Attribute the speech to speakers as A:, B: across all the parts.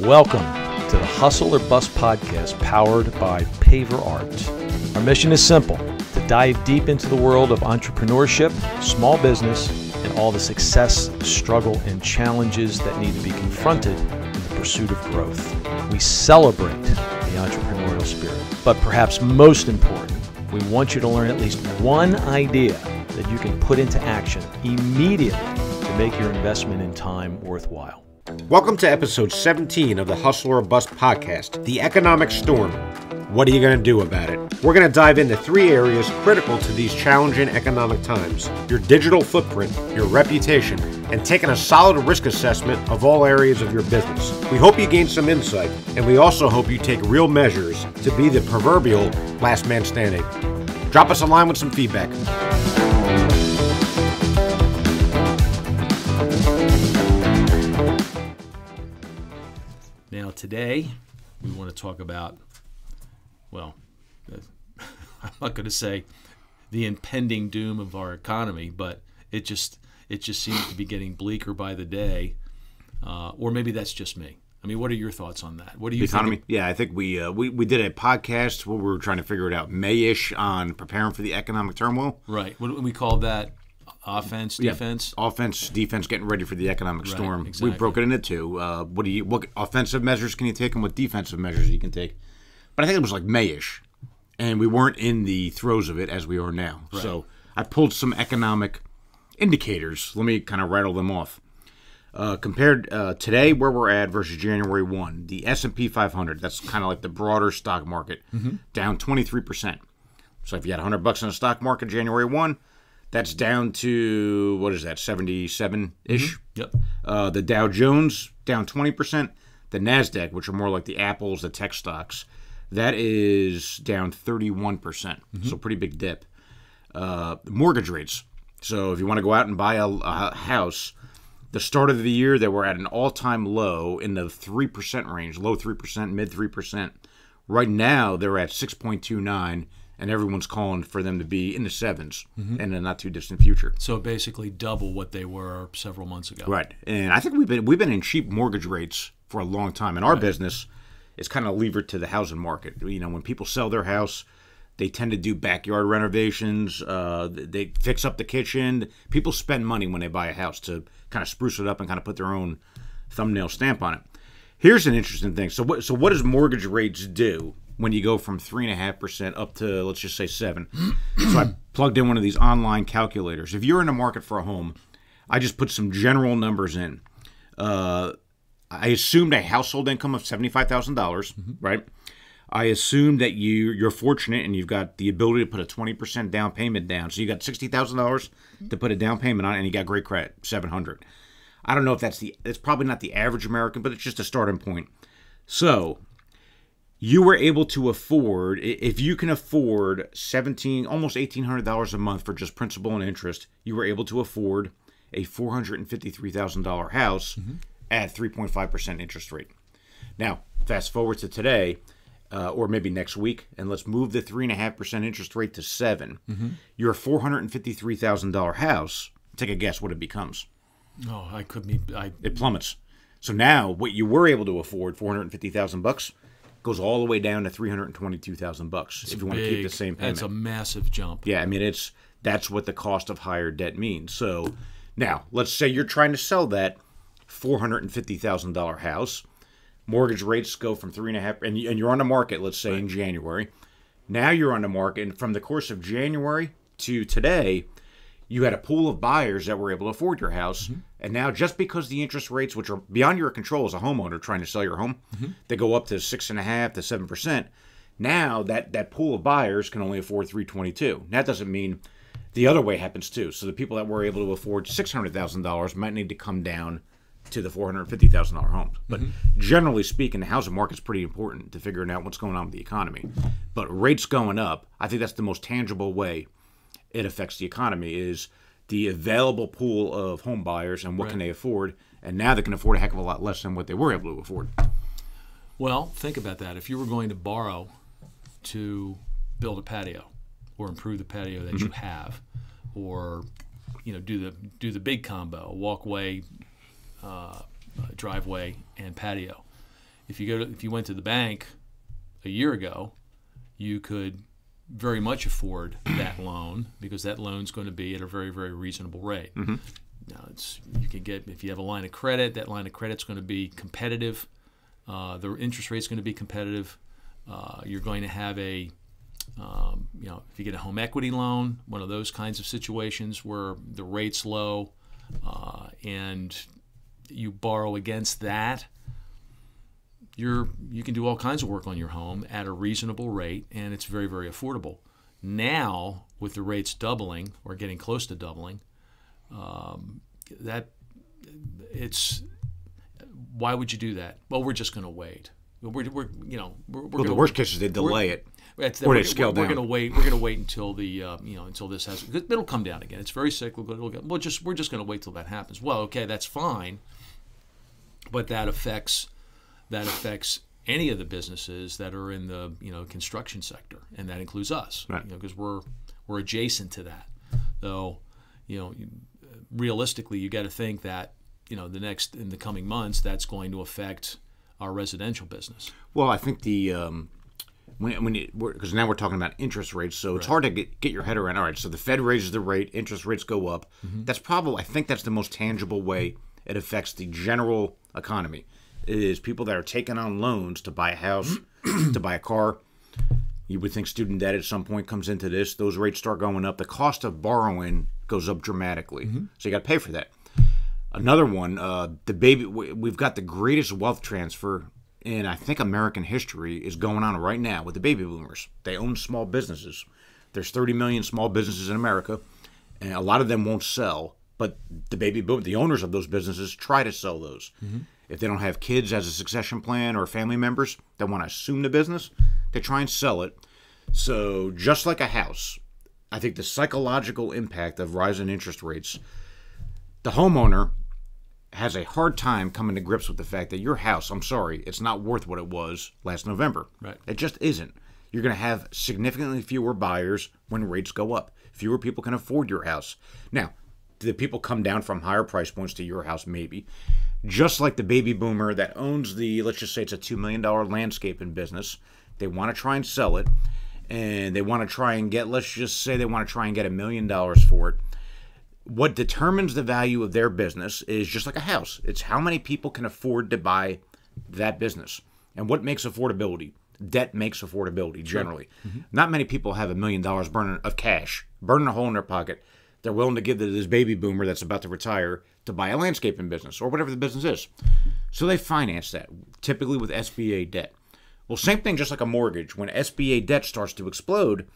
A: Welcome to the Hustle or Bust podcast powered by Paver Art. Our mission is simple: to dive deep into the world of entrepreneurship, small business, and all the success, struggle, and challenges that need to be confronted in the pursuit of growth. We celebrate the entrepreneurial spirit, but perhaps most important, we want you to learn at least one idea that you can put into action immediately to make your investment in time worthwhile.
B: Welcome to episode 17 of the Hustle or Bust podcast, The Economic Storm. What are you going to do about it? We're going to dive into three areas critical to these challenging economic times: your digital footprint, your reputation, and taking a solid risk assessment of all areas of your business. We hope you gain some insight, and we also hope you take real measures to be the proverbial last man standing. Drop us a line with some feedback.
A: Now today, we want to talk about, well, I'm not going to say the impending doom of our economy, but it just seems to be getting bleaker by the day, or maybe that's just me. I mean, what are your thoughts on that? What do you think?
B: Economy? Yeah, I think we did a podcast where we were trying to figure it out May-ish on preparing for the economic turmoil.
A: Right. What we call that? Offense, defense?
B: Yeah. Offense, defense, getting ready for the economic storm.
A: Exactly.
B: We broke it into two. What offensive measures can you take and what defensive measures you can take? But I think it was like May-ish, and we weren't in the throes of it as we are now. Right. So I pulled some economic indicators. Let me kind of rattle them off. Compared today where we're at versus January 1, the S&P 500, that's kind of like the broader stock market, down 23%. So if you had $100 in the stock market January 1, that's down to, what is that, 77-ish?
A: Yep.
B: The Dow Jones, down 20%. The NASDAQ, which are more like the Apples, the tech stocks, that is down 31%. So pretty big dip. Mortgage rates. So if you want to go out and buy a house, the start of the year, they were at an all-time low in the 3% range, low 3%, mid 3%. Right now, they're at 6.29%. And everyone's calling for them to be in the sevens in a not too distant future.
A: So basically double what they were several months ago.
B: Right. And I think we've been in cheap mortgage rates for a long time. And our business is kind of levered to the housing market. You know, when people sell their house, they tend to do backyard renovations. They fix up the kitchen. People spend money when they buy a house to kind of spruce it up and kind of put their own thumbnail stamp on it. Here's an interesting thing. So what does mortgage rates do when you go from 3.5% up to, let's just say, 7%? So I plugged in one of these online calculators. If you're in the market for a home, I just put some general numbers in. I assumed a household income of $75,000, right? I assume that you're fortunate and you've got the ability to put a 20% down payment down. So you got $60,000 to put a down payment on, and you got great credit, $700. I don't know if it's probably not the average American, but it's just a starting point. So you were able to afford, if you can afford almost $1,800 a month for just principal and interest, you were able to afford a $453,000 house at 3.5% interest rate. Now, fast forward to today, or maybe next week, and let's move the 3.5% interest rate to 7%. Your $453,000 house, take a guess what it becomes.
A: Oh,
B: It plummets. So now, what you were able to afford, $450,000, goes all the way down to $322,000 if you want to keep the same payment.
A: That's a massive jump.
B: Yeah, I mean, that's what the cost of higher debt means. So now, let's say you're trying to sell that $450,000 house. Mortgage rates go from 3.5%, and you're on the market, let's say, in January. Now you're on the market, and from the course of January to today, you had a pool of buyers that were able to afford your house. And now just because the interest rates, which are beyond your control as a homeowner trying to sell your home, they go up to 6.5% to 7%. Now that pool of buyers can only afford $322,000. That doesn't mean the other way happens too. So the people that were able to afford $600,000 might need to come down to the $450,000 homes. But generally speaking, the housing market's pretty important to figuring out what's going on with the economy. But rates going up, I think that's the most tangible way it affects the economy, is the available pool of home buyers and what can they afford. And now they can afford a heck of a lot less than what they were able to afford.
A: Well, think about that. If you were going to borrow to build a patio or improve the patio that you have, or do the big combo, walkway, driveway, and patio. If you went to the bank a year ago, you could very much afford that loan because that loan's going to be at a very, very reasonable rate.
B: Mm-hmm.
A: Now, you can get, if you have a line of credit, that line of credit's going to be competitive. The interest rate's going to be competitive. You're going to have if you get a home equity loan, one of those kinds of situations where the rate's low, and you borrow against that, you can do all kinds of work on your home at a reasonable rate, and it's very, very affordable. Now, with the rates doubling or getting close to doubling, why would you do that? Well, we're just going to wait.
B: The worst case is they delay it, or they scale down.
A: We're going to wait until until this has. It'll come down again. It's very cyclical. We're just going to wait till that happens. Well, okay, that's fine, but that affects any of the businesses that are in the construction sector, and that includes us,
B: right?
A: Because we're adjacent to that. Though, realistically, you got to think that in the coming months, that's going to affect our residential business.
B: Well, I think because now we're talking about interest rates, so it's hard to get your head around. All right, so the Fed raises the rate, interest rates go up. Mm-hmm. I think that's the most tangible way it affects the general economy. It is people that are taking on loans to buy a house, to buy a car. You would think student debt at some point comes into this. Those rates start going up. The cost of borrowing goes up dramatically. Mm-hmm. So you got to pay for that. Another one, we've got the greatest wealth transfer in, I think, American history is going on right now with the baby boomers. They own small businesses. There's 30 million small businesses in America, and a lot of them won't sell. But the owners of those businesses try to sell those. Mm-hmm. If they don't have kids as a succession plan or family members that want to assume the business, they try and sell it. So just like a house, I think the psychological impact of rising interest rates, the homeowner has a hard time coming to grips with the fact that your house, I'm sorry, it's not worth what it was last November.
A: Right.
B: It just isn't. You're going to have significantly fewer buyers when rates go up. Fewer people can afford your house. Now, do the people come down from higher price points to your house? Maybe. Just like the baby boomer that owns let's just say it's a $2 million landscaping business. They want to try and sell it, and they want to try and get, let's just say they want to try and get $1 million for it. What determines the value of their business is just like a house. It's how many people can afford to buy that business. And what makes affordability? Debt makes affordability, generally. Sure. Mm-hmm. Not many people have $1 million of cash, burning a hole in their pocket. They're willing to give to this baby boomer that's about to retire to buy a landscaping business or whatever the business is. So they finance that, typically with SBA debt. Well, same thing just like a mortgage. When SBA debt starts to explode,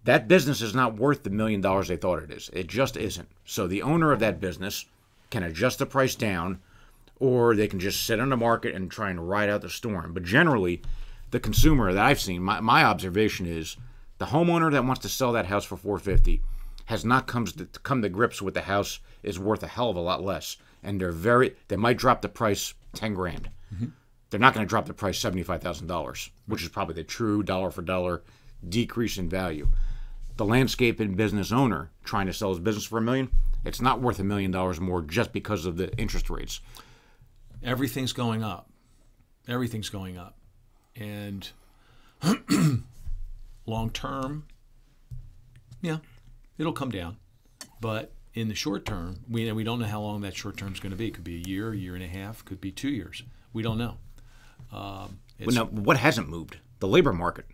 B: that business is not worth the $1 million they thought it is. It just isn't. So the owner of that business can adjust the price down, or they can just sit on the market and try and ride out the storm. But generally, the consumer that I've seen, my observation is the homeowner that wants to sell that house for $450,000 has not come to grips with the house is worth a hell of a lot less, and they might drop the price $10,000. Mm-hmm. They're not going to drop the price $75,000, which is probably the true dollar for dollar decrease in value. The landscaping business owner trying to sell his business for $1 million, it's not worth $1 million more just because of the interest rates.
A: Everything's going up. Everything's going up, and long term, yeah, it'll come down. But in the short term, we don't know how long that short term is going to be. It could be a year and a half, could be 2 years. We don't know.
B: Now, what hasn't moved? The labor market.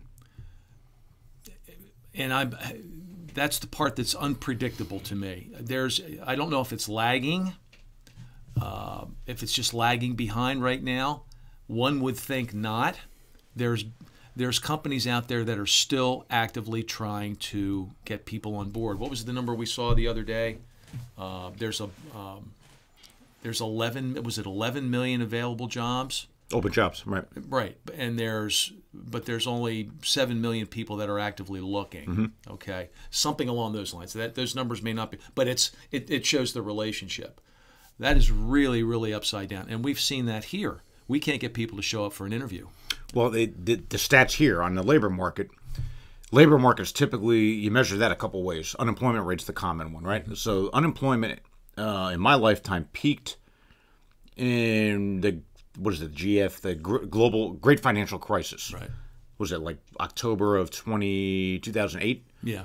A: And that's the part that's unpredictable to me. I don't know if it's lagging, if it's just lagging behind right now. One would think not. There's companies out there that are still actively trying to get people on board. What was the number we saw the other day? There's 11 million available jobs.
B: Open jobs, right?
A: Right, and there's only 7 million people that are actively looking. Mm-hmm. Okay, something along those lines. Those numbers may not be, but it shows the relationship. That is really, really upside down, and we've seen that here. We can't get people to show up for an interview.
B: Well, the stats here on the labor market, Labor markets, typically, you measure that a couple ways. Unemployment rate's the common one, right? So unemployment in my lifetime peaked in the global Great Financial Crisis.
A: Right.
B: Was it like October of 2008?
A: Yeah.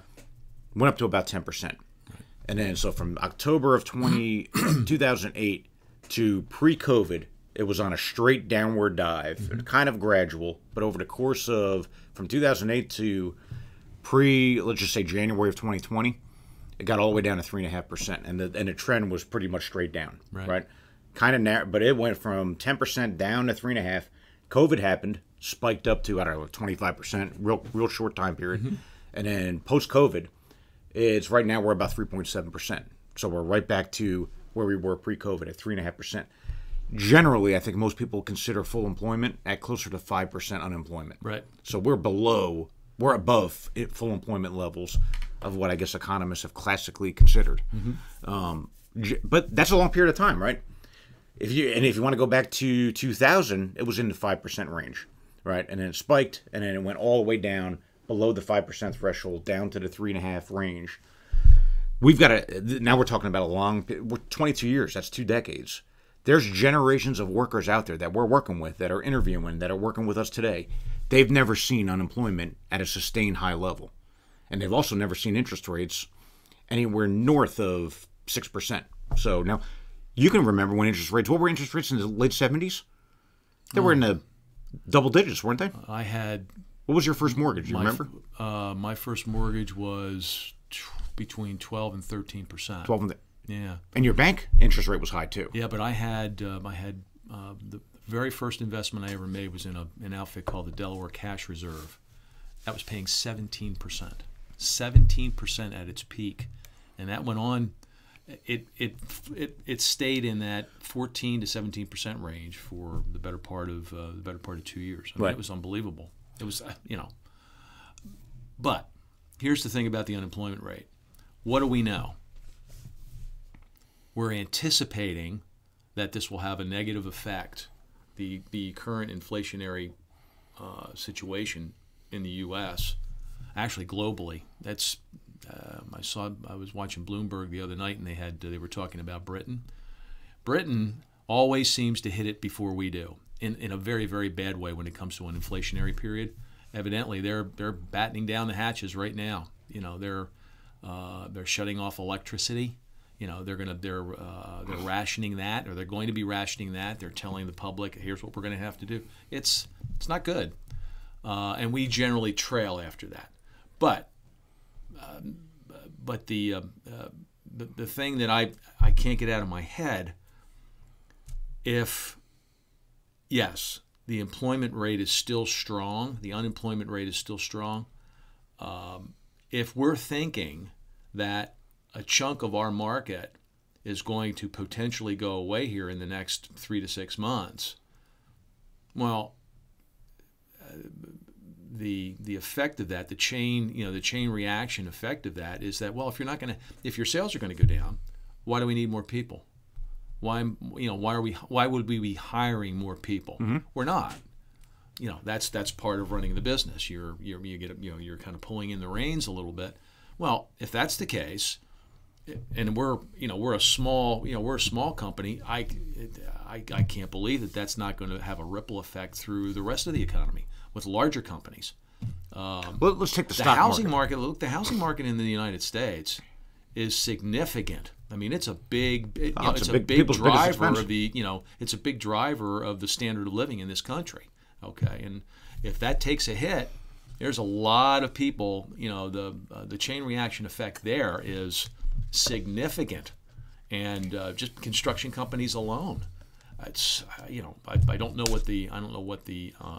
B: Went up to about 10%. Right. And then so from October of 2008 to pre-COVID, it was on a straight downward dive, kind of gradual, but over the course of from 2008 to let's just say January of 2020, it got all the way down to 3.5%, and the trend was pretty much straight down, right? Kind of narrow, but it went from 10% down to 3.5%. COVID happened, spiked up to 25%, real short time period, and then post COVID, it's right now we're about 3.7%. So we're right back to where we were pre-COVID at 3.5%. Generally, I think most people consider full employment at closer to 5% unemployment.
A: Right.
B: So we're above full employment levels of what I guess economists have classically considered. But that's a long period of time, right? If you want to go back to 2000, it was in the 5% range, right? And then it spiked, and then it went all the way down below the 5% threshold, down to the 3.5% range. Now we're talking about we're 22 years, that's 2 decades. There's generations of workers out there that we're working with, that are interviewing, that are working with us today. They've never seen unemployment at a sustained high level. And they've also never seen interest rates anywhere north of 6%. So now, you can remember when what were interest rates in the late 70s? They were in the double digits, weren't they? What was your first mortgage, do you remember?
A: My first mortgage was between 12 and 13%.
B: 12 and
A: yeah.
B: And your bank interest rate was high too.
A: Yeah, but I had the very first investment I ever made was in an outfit called the Delaware Cash Reserve. That was paying 17%. 17% at its peak. And that went on, it stayed in that 14 to 17% range for the better part of 2 years. I mean, It was unbelievable. It was, But here's the thing about the unemployment rate. What do we know? We're anticipating that this will have a negative effect. The current inflationary situation in the U.S., actually globally, that's I was watching Bloomberg the other night, and they were talking about Britain. Britain always seems to hit it before we do, in a very, very bad way when it comes to an inflationary period. Evidently, they're battening down the hatches right now. They're shutting off electricity. They're rationing that, or they're going to be rationing that. They're telling the public, here's what we're going to have to do. It's not good, and we generally trail after that. But the thing that I can't get out of my head, if yes, the employment rate is still strong, the unemployment rate is still strong. If we're thinking that a chunk of our market is going to potentially go away here in the next 3 to 6 months, well, the effect of that, the chain reaction effect of that is that, well, if your sales are going to go down, why do we need more people? Why would we be hiring more people? We're not. That's part of running the business. You're kind of pulling in the reins a little bit. Well, if that's the case, and we're a small company, I can't believe that that's not going to have a ripple effect through the rest of the economy with larger companies.
B: Let's take the stock
A: housing market. Look, the housing market in the United States is significant. I mean, it's a big driver of it's a big driver of the standard of living in this country. Okay, and if that takes a hit, there's a lot of people. The chain reaction effect there is significant, and just construction companies alone. It's I don't know what the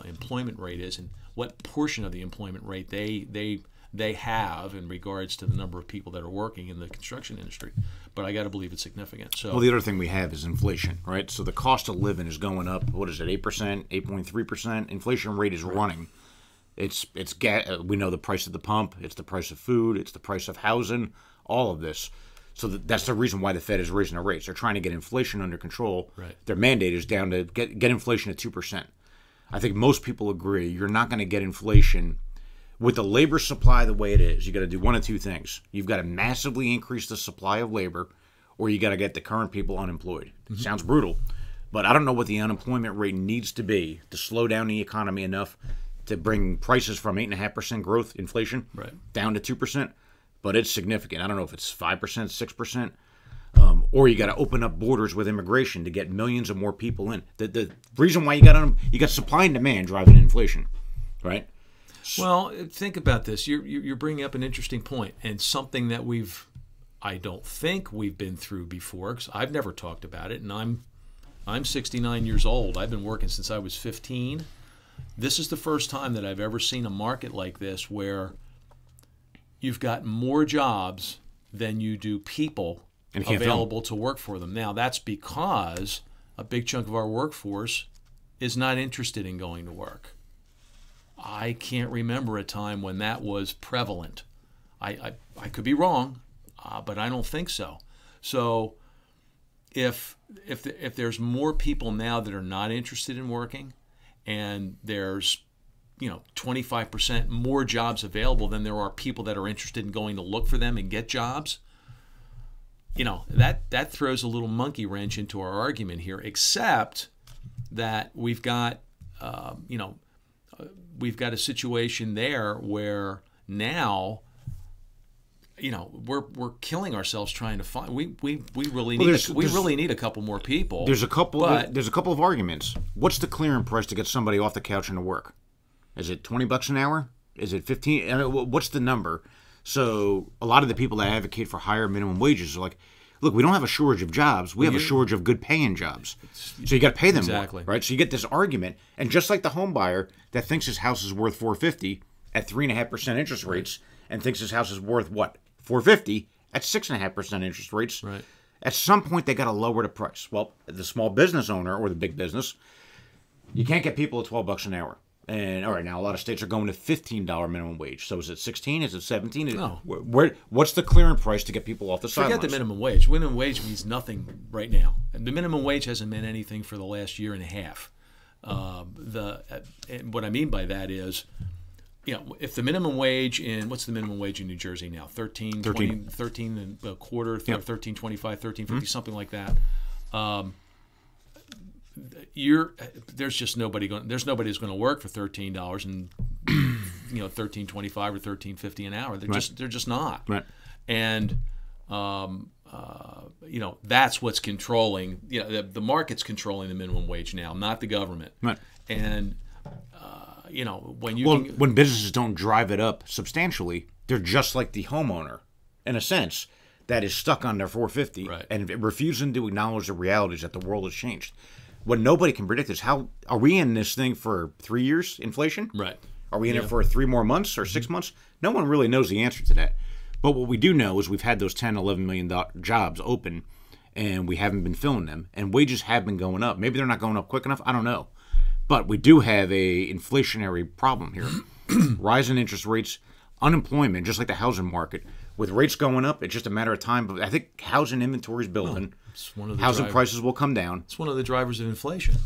A: employment rate is and what portion of the employment rate they have in regards to the number of people that are working in the construction industry, but I got to believe it's significant. So,
B: well, the other thing we have is inflation, right? So the cost of living is going up. What is it? 8%, 8.3%. Inflation rate is running. We know the price of the pump. It's the price of food. It's the price of housing. All of this. So that's the reason why the Fed is raising their rates. They're trying to get inflation under control.
A: Right.
B: Their mandate is down to get inflation at 2%. I think most people agree you're not going to get inflation with the labor supply the way it is, you got to do one of two things. You've got to massively increase the supply of labor, or you got to get the current people unemployed. Sounds brutal, but I don't know what the unemployment rate needs to be to slow down the economy enough to bring prices from 8.5% growth inflation down to 2%. But it's significant. I don't know if it's 5%, 6%. Or you got to open up borders with immigration to get millions of more people in. The reason why you got supply and demand driving inflation, right?
A: Well, think about this. You're bringing up an interesting point, and something that I don't think we've been through before, because I've never talked about it, and I'm 69 years old. I've been working since I was 15. This is the first time that I've ever seen a market like this where you've got more jobs than you do people available to work for them. Now, that's because a big chunk of our workforce is not interested in going to work. I can't remember a time when that was prevalent. I could be wrong, but I don't think so. So if there's more people now that are not interested in working, and there's 25% more jobs available than there are people that are interested in going to look for them and get jobs, that throws a little monkey wrench into our argument here, except that we've got a situation there where now we're killing ourselves trying to find. We really need a couple more people.
B: There's a couple of arguments. What's the clearing price to get somebody off the couch and to work? Is it $20 an hour? Is it 15? I mean, what's the number? So a lot of the people that advocate for higher minimum wages are like, look, we don't have a shortage of jobs. We have a shortage of good paying jobs. So you got to pay them more, right? So you get this argument, and just like the home buyer that thinks his house is worth $450 at 3.5% interest rates, and thinks his house is worth what? $450 at 6.5% interest rates.
A: Right.
B: At some point, they got to lower the price. Well, the small business owner or the big business, you can't get people at $12 an hour. And all right, now a lot of states are going to $15 minimum wage. So is it 16? Is it 17?
A: No.
B: What's the clearing price to get people off the sidelines?
A: Forget the minimum wage. Minimum wage means nothing right now. The minimum wage hasn't meant anything for the last year and a half. What I mean by that is, if the minimum wage what's the minimum wage in New Jersey now? 13 and a quarter, 13.25, 13.50, something like that. There's nobody who's going to work for $13 and $13.25 or $13.50 an hour. They're just not.
B: Right.
A: And that's what's controlling. The market's controlling the minimum wage now, not the government.
B: Right.
A: And
B: when businesses don't drive it up substantially, they're just like the homeowner, in a sense, that is stuck on their $450 and refusing to acknowledge the realities that the world has changed. What nobody can predict is how are we in this thing for 3 years, inflation?
A: Right.
B: Are we in it for 3 more months or 6 months? No one really knows the answer to that. But what we do know is we've had those 10, 11 million jobs open, and we haven't been filling them, and wages have been going up. Maybe they're not going up quick enough. I don't know. But we do have a inflationary problem here. Rising interest rates, unemployment, just like the housing market. With rates going up, it's just a matter of time. But I think housing inventory is building. Housing prices will come down.
A: It's one of the drivers of inflation.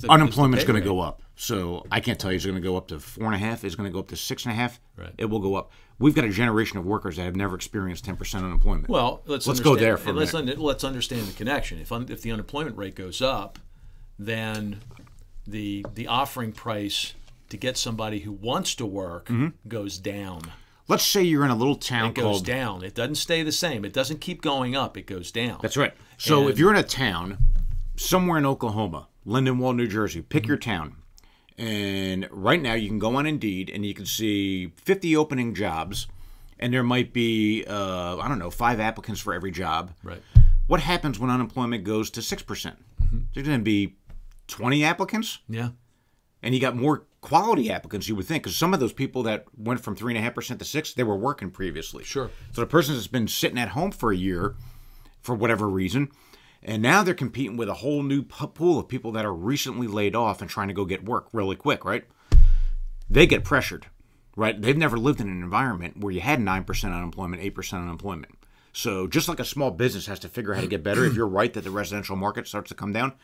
B: Unemployment is going to go up. So I can't tell you it's going to go up to 4.5. It's going to go up to 6.5.
A: Right.
B: It will go up. We've got a generation of workers that have never experienced 10% unemployment.
A: Well, let's
B: go there for a minute.
A: Let's understand the connection. If the unemployment rate goes up, then the offering price to get somebody who wants to work goes down.
B: Let's say you're in a little town
A: It goes down. It doesn't stay the same. It doesn't keep going up. It goes down.
B: That's right. So if you're in a town somewhere in Oklahoma, Lindenwold, New Jersey, pick your town. And right now you can go on Indeed and you can see 50 opening jobs, and there might be, 5 applicants for every job.
A: Right.
B: What happens when unemployment goes to 6%? There's going to be 20 applicants?
A: Yeah.
B: And you got more quality applicants, you would think, because some of those people that went from 3.5% to 6%, they were working previously.
A: Sure.
B: So the person that's been sitting at home for a year, for whatever reason, and now they're competing with a whole new pool of people that are recently laid off and trying to go get work really quick, right? They get pressured, right? They've never lived in an environment where you had 9% unemployment, 8% unemployment. So just like a small business has to figure out how to get better, if you're right that the residential market starts to come down,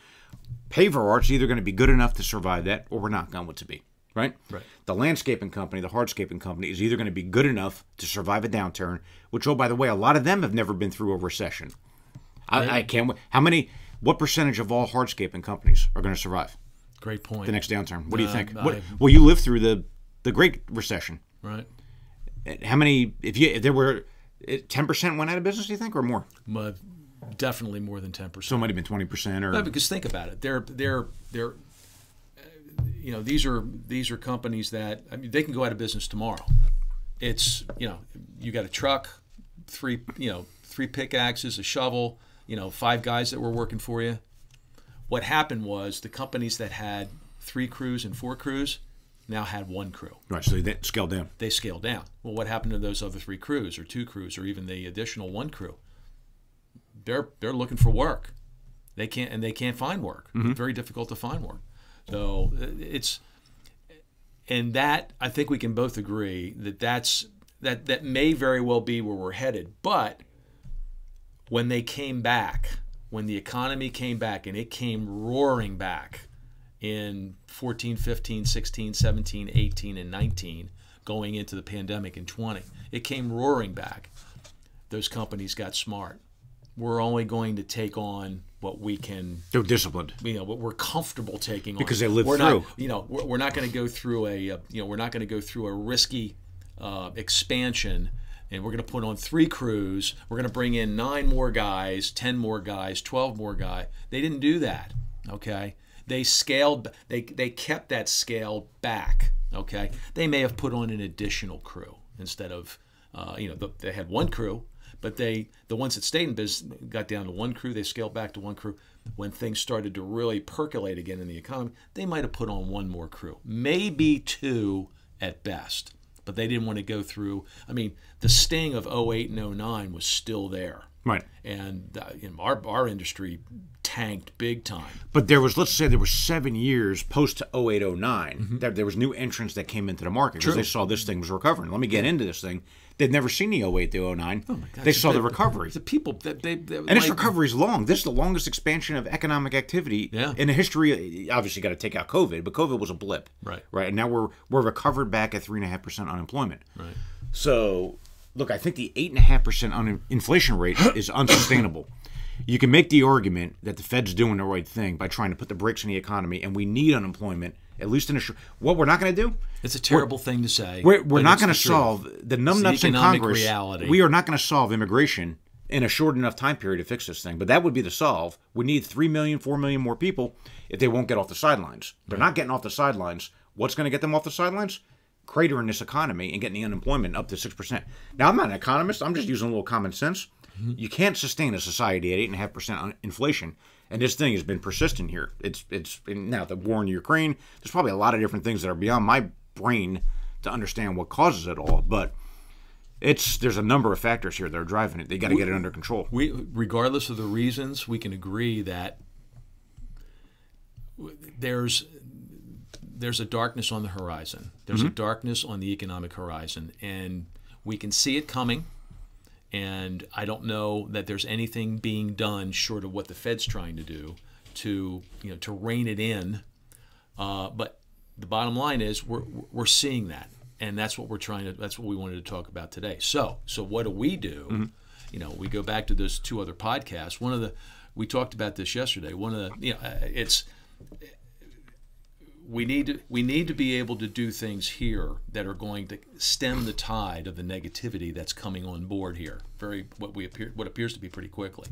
B: paver art's either going to be good enough to survive that or we're not going to be. right?
A: Right.
B: The landscaping company, the hardscaping company, is either going to be good enough to survive a downturn, which, oh, by the way, a lot of them have never been through a recession. I can't. What percentage of all hardscaping companies are going to survive
A: Great point.
B: the next downturn? What do you think? Well, you lived through the Great Recession.
A: Right.
B: How many? If there were 10% went out of business, do you think, or more?
A: Definitely more than 10%.
B: So it might have been 20%, or
A: no, because think about it. They're these are companies that, I mean, they can go out of business tomorrow. It's, you got a truck, three pickaxes, a shovel, 5 guys that were working for you. What happened was the companies that had 3 crews and 4 crews now had 1 crew.
B: Right, so they scaled down.
A: They scaled down. Well, what happened to those other 3 crews or 2 crews or even the additional 1 crew? They're looking for work. They can't find work. It's very difficult to find work. So and that, I think we can both agree that may very well be where we're headed. But when they came back, when the economy came back, and it came roaring back in 14, 15, 16, 17, 18, and 19, going into the pandemic in 20, it came roaring back. Those companies got smart. We're only going to take on what we can.
B: They're disciplined.
A: What we're comfortable taking on
B: because they lived
A: through. We're not going to go through we're not going to go through a risky expansion, and we're going to put on 3 crews. We're going to bring in 9 more guys, 10 more guys, 12 more guys. They didn't do that. Okay, they scaled. They kept that scale back. Okay, they may have put on an additional crew instead of they had 1 crew. But the ones that stayed in business got down to 1 crew. They scaled back to 1 crew. When things started to really percolate again in the economy, they might have put on 1 more crew, maybe 2 at best. But they didn't want to go through. I mean, the sting of 08 and 09 was still there.
B: Right.
A: And our industry tanked big time.
B: But let's say there were 7 years post 08, 09. There was new entrants that came into the market because they saw this thing was recovering. Let me get into this thing. They'd never seen the 08 to 09. Oh my God. They saw the recovery.
A: The people that they
B: and this recovery is long. This is the longest expansion of economic activity in the history. Obviously, got to take out COVID, but COVID was a blip.
A: Right.
B: Right. And now we're recovered back at 3.5% unemployment.
A: Right.
B: So, look, I think the 8.5% inflation rate is unsustainable. You can make the argument that the Fed's doing the right thing by trying to put the brakes on the economy, and we need unemployment, at least in what we're not going to do.
A: It's a terrible thing to say.
B: We're not going to solve the numbnuts in Congress.
A: Reality.
B: We are not going to solve immigration in a short enough time period to fix this thing. But that would be the solve. We need 3 million, 4 million more people if they won't get off the sidelines. They're not getting off the sidelines. What's going to get them off the sidelines? Cratering this economy and getting the unemployment up to 6%. Now, I'm not an economist. I'm just using a little common sense. You can't sustain a society at 8.5% inflation, and this thing has been persistent here. It's now the war in Ukraine. There's probably a lot of different things that are beyond my brain to understand what causes it all, but there's a number of factors here that are driving it. They got to get it under control.
A: Regardless of the reasons, we can agree that there's a darkness on the horizon. There's a darkness on the economic horizon, and we can see it coming. And I don't know that there's anything being done short of what the Fed's trying to do to rein it in. But the bottom line is we're seeing that, and that's what that's what we wanted to talk about today. So what do we do? We go back to those 2 other podcasts. We talked about this yesterday. We need to be able to do things here that are going to stem the tide of the negativity that's coming on board here. What appears to be pretty quickly.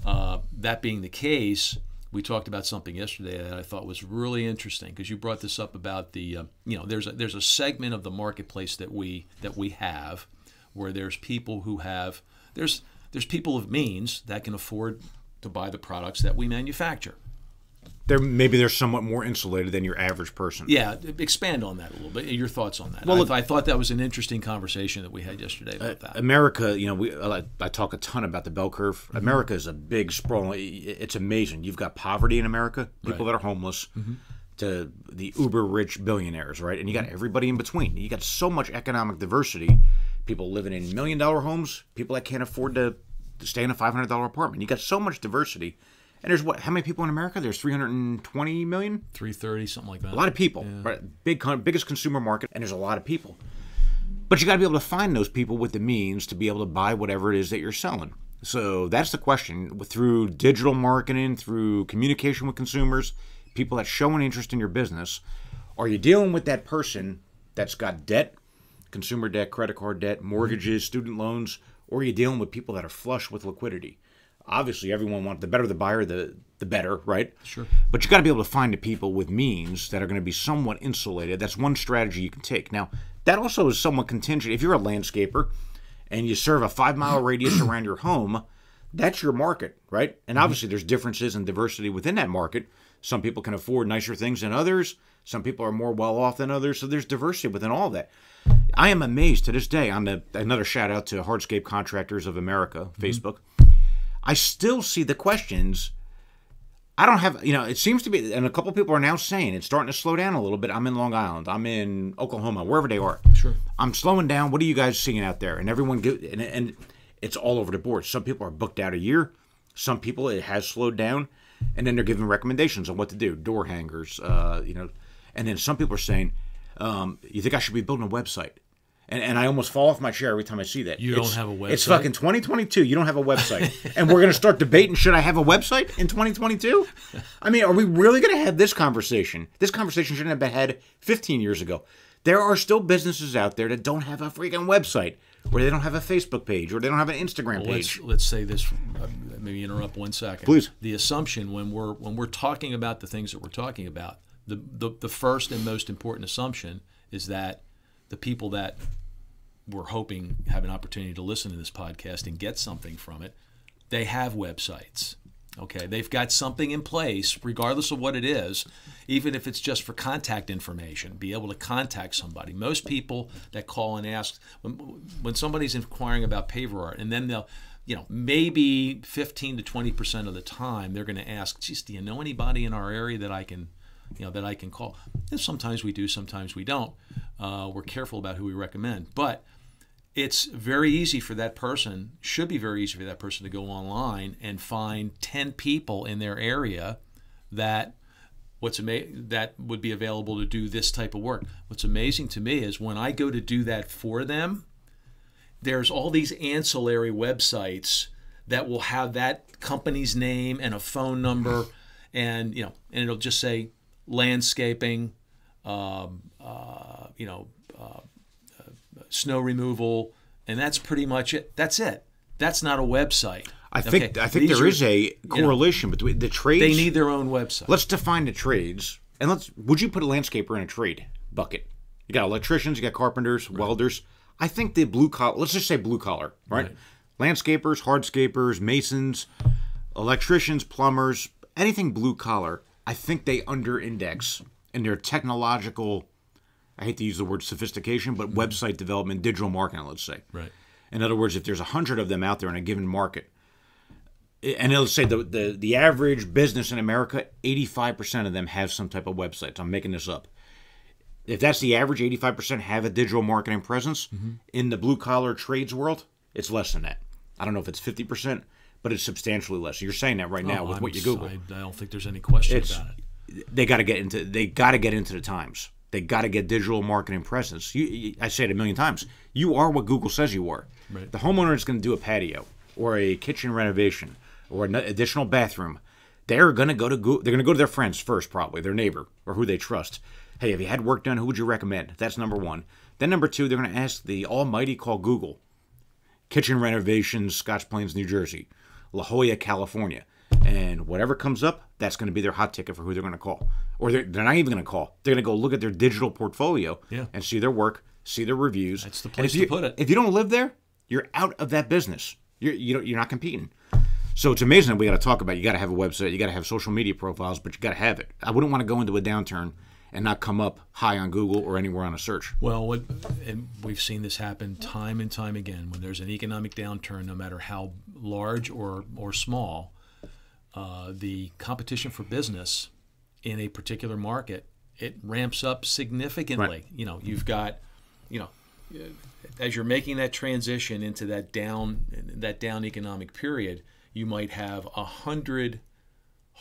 A: That being the case, we talked about something yesterday that I thought was really interesting because you brought this up about the there's a segment of the marketplace that we have where there's people who have there's people of means that can afford to buy the products that we manufacture.
B: Maybe they're somewhat more insulated than your average person.
A: Yeah, expand on that a little bit. Your thoughts on that? Well, I thought that was an interesting conversation that we had yesterday about that.
B: America, I talk a ton about the bell curve. America is a big sprawl. It's amazing. You've got poverty in America, people that are homeless, to the uber rich billionaires, right? And you got everybody in between. You got so much economic diversity. People living in $1 million homes, people that can't afford to stay in a $500 apartment. You got so much diversity. And there's how many people in America? There's 320 million?
A: 330, something like that.
B: A lot of people, right? Biggest consumer market, and there's a lot of people. But you got to be able to find those people with the means to be able to buy whatever it is that you're selling. So that's the question. Through digital marketing, through communication with consumers, people that show an interest in your business, are you dealing with that person that's got debt, consumer debt, credit card debt, mortgages, student loans, or are you dealing with people that are flush with liquidity? Obviously, everyone wants the better the buyer, the better, right?
A: Sure.
B: But you got to be able to find the people with means that are going to be somewhat insulated. That's one strategy you can take. Now, that also is somewhat contingent. If you're a landscaper and you serve a 5-mile radius around your home, that's your market, right? And obviously, there's differences and diversity within that market. Some people can afford nicer things than others. Some people are more well-off than others. So there's diversity within all that. I am amazed to this day. Another shout-out to Hardscape Contractors of America, Facebook. I still see the questions. I don't have, it seems to be, and a couple of people are now saying it's starting to slow down a little bit. I'm in Long Island. I'm in Oklahoma, wherever they are.
A: Sure.
B: I'm slowing down. What are you guys seeing out there? And everyone, and it's all over the board. Some people are booked out a year. Some people, it has slowed down. And then they're giving recommendations on what to do. Door hangers, And then some people are saying, you think I should be building a website? And I almost fall off my chair every time I see that.
A: You don't have a website?
B: It's fucking 2022. You don't have a website. And we're going to start debating, should I have a website in 2022? I mean, are we really going to have this conversation? This conversation shouldn't have been had 15 years ago. There are still businesses out there that don't have a freaking website, or they don't have a Facebook page, or they don't have an Instagram page.
A: Let's say this. Maybe interrupt 1 second.
B: Please.
A: The assumption when we're talking about the things that we're talking about, the first and most important assumption is that the people that we're hoping have an opportunity to listen to this podcast and get something from it, they have websites. Okay, they've got something in place, regardless of what it is, even if it's just for contact information, be able to contact somebody. Most people that call and ask, when somebody's inquiring about paver art, and then they'll, maybe 15 to 20% of the time, they're going to ask, geez, do you know anybody in our area that I can call? And sometimes we do, sometimes we don't. We're careful about who we recommend. But it's very easy for that person, should be very easy for that person to go online and find 10 people in their area that would be available to do this type of work. What's amazing to me is when I go to do that for them, there's all these ancillary websites that will have that company's name and a phone number, and and it'll just say landscaping, snow removal, and that's pretty much it. That's it. That's not a website.
B: I think there is a correlation between the trades.
A: They need their own website.
B: Let's define the trades, and would you put a landscaper in a trade bucket? You got electricians, you got carpenters, welders. I think the blue collar. Let's just say blue collar, right? Landscapers, hardscapers, masons, electricians, plumbers, anything blue collar. I think they under-index in their technological, I hate to use the word sophistication, but website development, digital marketing, let's say.
A: Right.
B: In other words, if there's 100 of them out there in a given market, and let's say the average business in America, 85% of them have some type of website. So I'm making this up. If that's the average, 85% have a digital marketing presence. In the blue-collar trades world, it's less than that. I don't know if it's 50%, but it's substantially less. You're saying that right now with what you Google.
A: I don't think there's any question about it.
B: They got to get into the times. They got to get digital marketing presence. I say it a million times. You are what Google says you are.
A: Right.
B: The homeowner is going to do a patio or a kitchen renovation or an additional bathroom. They're going to go to Google. They're going to go to their friends first, probably their neighbor or who they trust. Hey, have you had work done? Who would you recommend? That's number one. Then number two, they're going to ask the almighty call Google. Kitchen renovations, Scotch Plains, New Jersey, La Jolla, California. And whatever comes up, that's going to be their hot ticket for who they're going to call. Or they're not even going to call. They're going to go look at their digital portfolio and see their work, see their reviews.
A: That's the place to put it.
B: If you don't live there, you're out of that business. You're not competing. So it's amazing that we got to talk about it. You got to have a website. You got to have social media profiles, but you got to have it. I wouldn't want to go into a downturn and not come up high on Google or anywhere on a search.
A: Well, and we've seen this happen time and time again. When there's an economic downturn, no matter how large or small, the competition for business in a particular market, it ramps up significantly.
B: Right.
A: You've got, as you're making that transition into that down economic period, you might have 100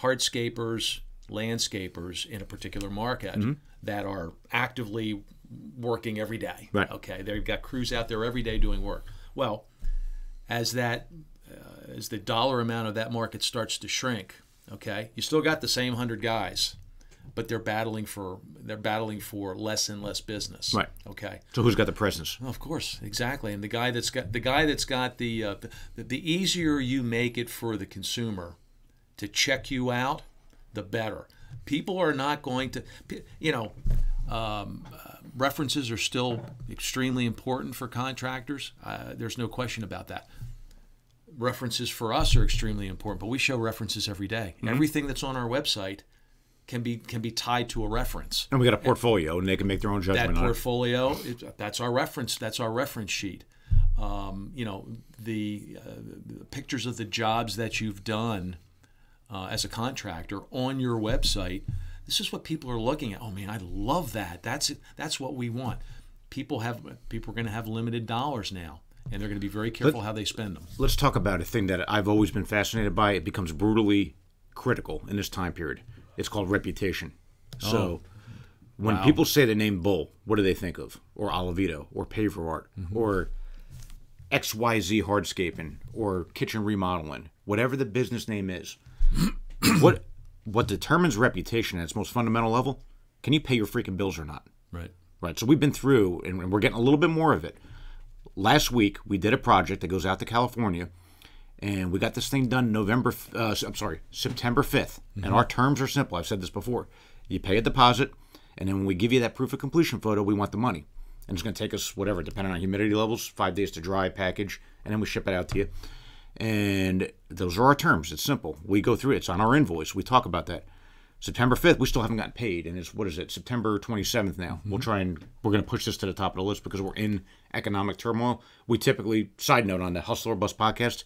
A: hardscapers, landscapers in a particular market that are actively working every day.
B: Right.
A: Okay, they've got crews out there every day doing work. Well, as the dollar amount of that market starts to shrink, okay, you still got the same 100 guys, but they're battling for less and less business.
B: Right.
A: Okay.
B: So who's got the presence?
A: Of course, exactly. And the guy that's got the easier you make it for the consumer to check you out, the better. People are not going to, references are still extremely important for contractors. There's no question about that. References for us are extremely important, but we show references every day. Everything that's on our website can be tied to a reference.
B: And we got a portfolio, and they can make their own judgment
A: that
B: on
A: portfolio, that's our reference. That's our reference sheet. The pictures of the jobs that you've done as a contractor on your website. This is what people are looking at. Oh man, I love that. That's what we want. People are going to have limited dollars now, and they're going to be very careful how they spend them.
B: Let's talk about a thing that I've always been fascinated by. It becomes brutally critical in this time period. It's called reputation. So when people say the name Bull, what do they think of? Or Olivito, or Paver Art, or XYZ Hardscaping, or Kitchen Remodeling, whatever the business name is. What determines reputation at its most fundamental level? Can you pay your freaking bills or not?
A: Right.
B: Right. So we've been through, and we're getting a little bit more of it. Last week, we did a project that goes out to California, and we got this thing done September 5th. And our terms are simple. I've said this before. You pay a deposit, and then when we give you that proof of completion photo, we want the money. And it's going to take us, whatever, depending on humidity levels, 5 days to dry, package, and then we ship it out to you. And those are our terms. It's simple. We go through it. It's on our invoice. We talk about that. September 5th, we still haven't gotten paid. And it's, September 27th now. We're going to push this to the top of the list because we're in economic turmoil. We typically, side note on the Hustle or Bust podcast,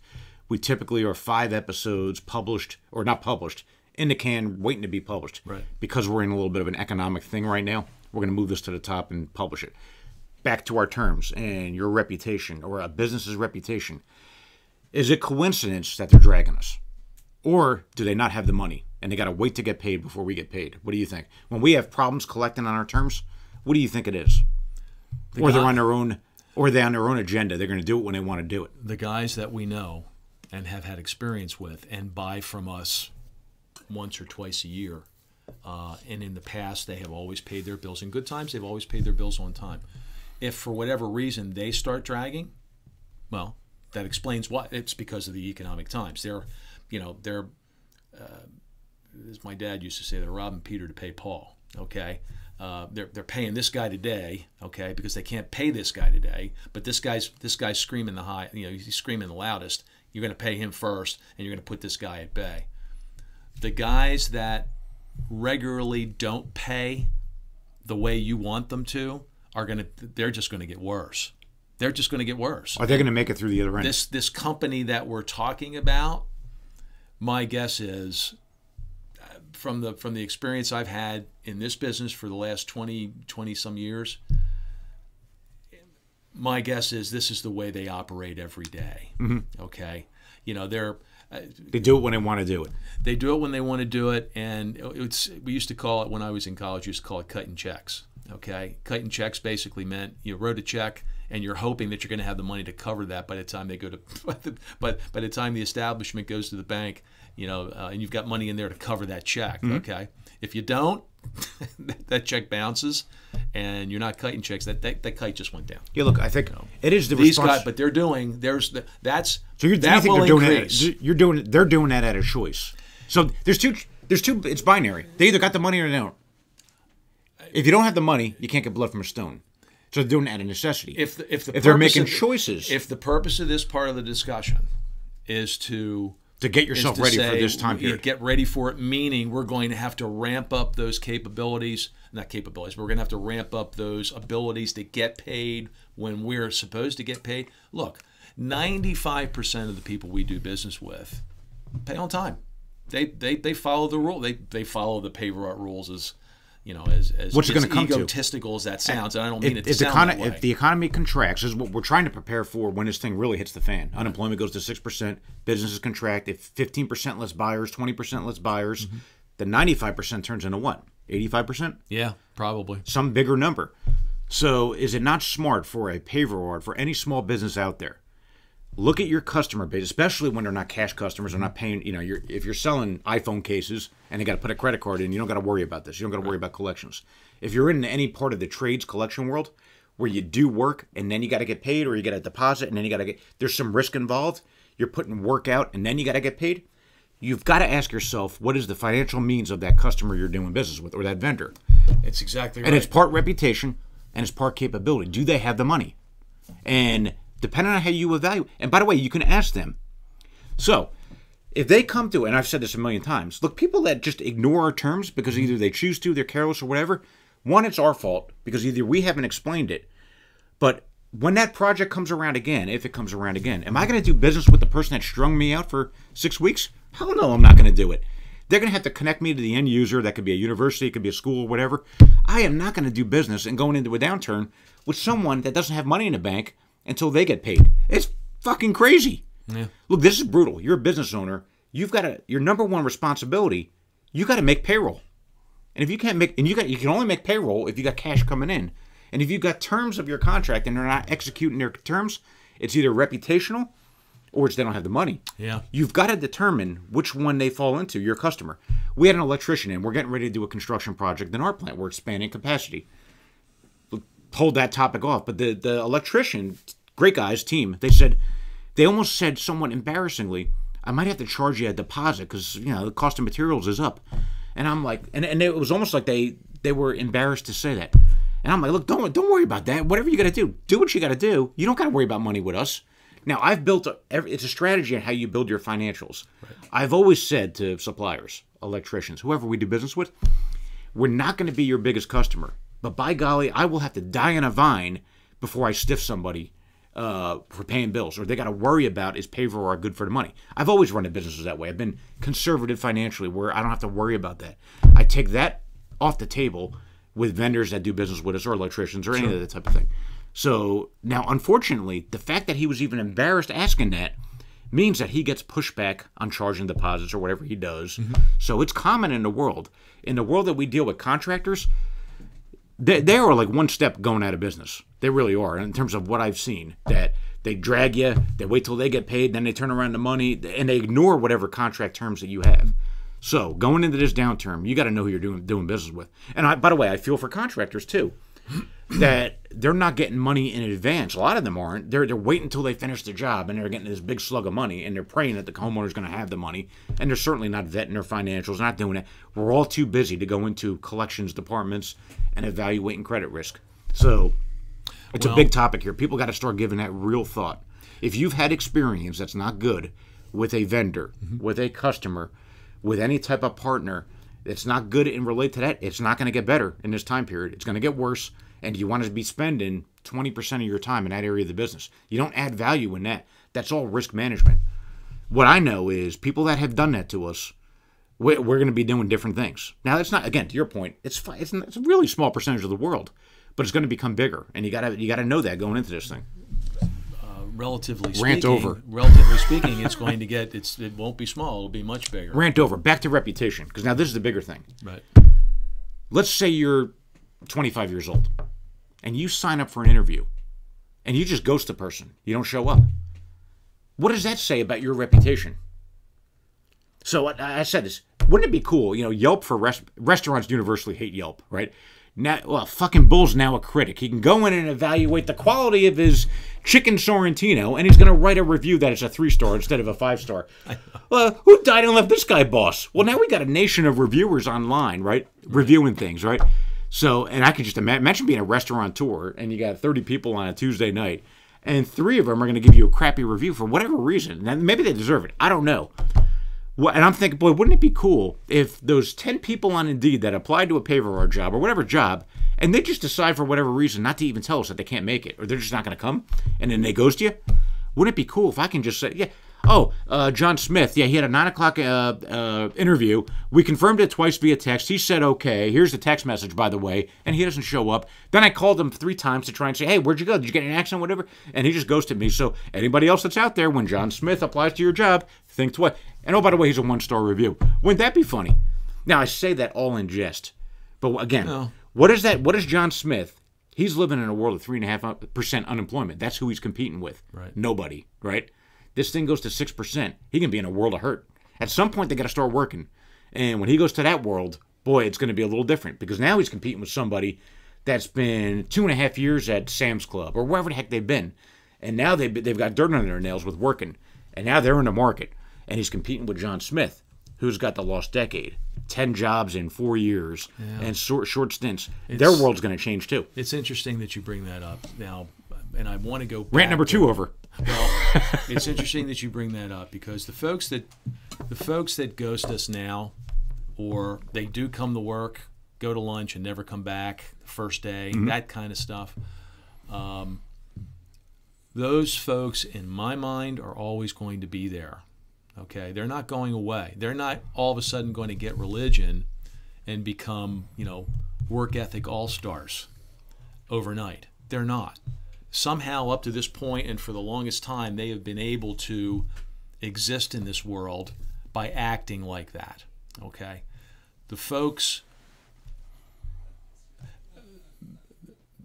B: we typically are 5 episodes published, or not published, in the can, waiting to be published.
A: Right. Because
B: we're in a little bit of an economic thing right now, we're going to move this to the top and publish it. Back to our terms and your reputation, or a business's reputation. Is it coincidence that they're dragging us? Or do they not have the money and they got to wait to get paid before we get paid? What do you think? When we have problems collecting on our terms, what do you think it is? Or they're on their own agenda. They're going to do it when they want to do it.
A: The guys that we know and have had experience with and buy from us once or twice a year, and in the past they have always paid their bills. In good times, they've always paid their bills on time. If for whatever reason they start dragging, well, that explains why. It's because of the economic times. They're as my dad used to say, they're robbing Peter to pay Paul. Okay, they're paying this guy today, okay, because they can't pay this guy today. But this guy's screaming he's screaming the loudest. You're going to pay him first, and you're going to put this guy at bay. The guys that regularly don't pay the way you want them to they're just going to get worse. They're just going to get worse.
B: Are they going to make it through the other end?
A: This company that we're talking about, my guess is, from the experience I've had in this business for the last 20 some years, my guess is this is the way they operate every day. Okay, they
B: do it when they want to do it.
A: They do it when they want to do it, and we used to call it, when I was in college, we used to call it cutting checks. Okay, cutting checks basically meant you wrote a check and you're hoping that you're going to have the money to cover that by the time they go to, but by the time the establishment goes to the bank, and you've got money in there to cover that check. Okay, if you don't, that check bounces, and you're not cutting checks. That kite just went down.
B: Yeah, look, I think it is the response. These guys,
A: but they're doing. That's
B: so you
A: that
B: think
A: will
B: they're
A: increase.
B: doing it. They're doing that at a choice. So there's two. It's binary. They either got the money or they don't. If you don't have the money, you can't get blood from a stone. So they're doing that out of necessity.
A: If
B: they're making choices.
A: If the purpose of this part of the discussion is to
B: get yourself ready for this time period,
A: get ready for it, meaning we're going to have to ramp up those capabilities, not capabilities, but we're going to have to ramp up those abilities to get paid when we're supposed to get paid. Look, 95% of the people we do business with pay on time. They follow the rule. They follow the Paver Art rules as
B: what's it going to come to?
A: egotistical as that sounds, and I don't mean it to sound that way.
B: If the economy contracts, is what we're trying to prepare for when this thing really hits the fan. Unemployment goes to 6%, businesses contract. If 15% less buyers, 20% less buyers, the 95% turns into what? 85%?
A: Yeah, probably.
B: Some bigger number. So is it not smart for a paver art, for any small business out there, look at your customer base, especially when they're not cash customers, they're not paying, if you're selling iPhone cases and they got to put a credit card in, you don't got to worry about this. You don't got to worry about collections. If you're in any part of the trades collection world where you do work and then you got to get paid, or you got a deposit and then you got to get, there's some risk involved. You're putting work out and then you got to get paid. You've got to ask yourself, what is the financial means of that customer you're doing business with, or that vendor?
A: It's exactly right.
B: And it's part reputation and it's part capability. Do they have the money? And depending on how you evaluate, and by the way, you can ask them. So if they come to, and I've said this a million times, look, people that just ignore our terms because either they choose to, they're careless or whatever, one, it's our fault because either we haven't explained it, but when that project comes around again, if it comes around again, am I going to do business with the person that strung me out for 6 weeks? Hell no, I'm not going to do it. They're going to have to connect me to the end user. That could be a university, it could be a school, or whatever. I am not going to do business and going into a downturn with someone that doesn't have money in the bank until they get paid. It's fucking crazy.
A: Yeah.
B: Look, this is brutal. You're a business owner. You've got your number one responsibility, you got to make payroll. And if you can't make, and you can only make payroll if you got cash coming in. And if you've got terms of your contract and they're not executing their terms, it's either reputational or it's they don't have the money.
A: Yeah.
B: You've got to determine which one they fall into, your customer. We had an electrician in. We're getting ready to do a construction project in our plant. We're expanding capacity. Hold that topic off. But the electrician, great guys, team, they almost said somewhat embarrassingly, I might have to charge you a deposit because, the cost of materials is up. And I'm like, and it was almost like they were embarrassed to say that. And I'm like, look, don't worry about that. Whatever you got to do what you got to do. You don't got to worry about money with us. Now, I've built it's a strategy on how you build your financials. Right. I've always said to suppliers, electricians, whoever we do business with, we're not going to be your biggest customer. But by golly, I will have to die on a vine before I stiff somebody for paying bills, or they got to worry about is paver or good for the money. I've always run the businesses that way. I've been conservative financially where I don't have to worry about that. I take that off the table with vendors that do business with us, or electricians, or any of that type of thing. So now, unfortunately, the fact that he was even embarrassed asking that means that he gets pushback on charging deposits or whatever he does. Mm-hmm. So it's common in the world. In the world that we deal with contractors, they are like one step going out of business. They really are, in terms of what I've seen. That they drag you, they wait till they get paid, then they turn around the money, and they ignore whatever contract terms that you have. So going into this downturn, you got to know who you're doing business with. And by the way, I feel for contractors too, that they're not getting money in advance. A lot of them aren't. They're waiting until they finish the job, and they're getting this big slug of money, and they're praying that the homeowner's going to have the money, and they're certainly not vetting their financials, not doing it. We're all too busy to go into collections departments and evaluating credit risk. So it's a big topic here. People got to start giving that real thought. If you've had experience that's not good with a vendor, with a customer, with any type of partner that's not good and relate to that, it's not going to get better in this time period. It's going to get worse, and you want to be spending 20% of your time in that area of the business. You don't add value in that. That's all risk management. What I know is people that have done that to us, we're going to be doing different things. Now, it's not, again, to your point, it's a really small percentage of the world, but it's going to become bigger, and you got to know that going into this thing.
A: Relatively speaking, it's going to get, it won't be small, it'll be much bigger.
B: Rant over. Back to reputation, because now this is the bigger thing.
A: Right.
B: Let's say you're 25 years old, and you sign up for an interview, and you just ghost the person. You don't show up. What does that say about your reputation? So I said this. Wouldn't it be cool? Yelp for restaurants universally hate Yelp, right? Now, well, fucking Bull's now a critic. He can go in and evaluate the quality of his chicken Sorrentino, and he's going to write a review that it's a 3-star instead of a 5-star. Well, who died and left this guy boss? Well, now we got a nation of reviewers online, right? Reviewing things, right? So, and I can just imagine being a restaurateur, and you got 30 people on a Tuesday night, and 3 of them are going to give you a crappy review for whatever reason. Now, maybe they deserve it. I don't know. Well, and I'm thinking, boy, wouldn't it be cool if those 10 people on Indeed that applied to a paver job or whatever job, and they just decide for whatever reason not to even tell us that they can't make it, or they're just not going to come, and then they ghost you? Wouldn't it be cool if I can just say, yeah, John Smith, yeah, he had a 9 o'clock interview. We confirmed it twice via text. He said okay. Here's the text message, by the way, and he doesn't show up. Then I called him 3 times to try and say, hey, where'd you go? Did you get an accident, whatever? And he just ghosted me. So anybody else that's out there, when John Smith applies to your job, think twice. And oh, by the way, he's a 1-star review. Wouldn't that be funny? Now, I say that all in jest. But again, What is that? What is John Smith? He's living in a world of 3.5% unemployment. That's who he's competing with.
A: Right.
B: Nobody, right? This thing goes to 6%. He can be in a world of hurt. At some point, they got to start working. And when he goes to that world, boy, it's going to be a little different. Because now he's competing with somebody that's been 2.5 years at Sam's Club or wherever the heck they've been. And now they've got dirt under their nails with working. And now they're in the market. And he's competing with John Smith, who's got the lost decade. 10 jobs in 4 years and short stints. Their world's going to change too.
A: It's interesting that you bring that up now, and I want to go back.
B: Rant number 2 over.
A: Well, it's interesting that you bring that up because the folks that ghost us now, or they do come to work, go to lunch, and never come back the first day, that kind of stuff. Those folks, in my mind, are always going to be there. Okay, they're not going away. They're not all of a sudden going to get religion and become, work ethic all-stars overnight. They're not. Somehow up to this point and for the longest time, they have been able to exist in this world by acting like that. Okay, the folks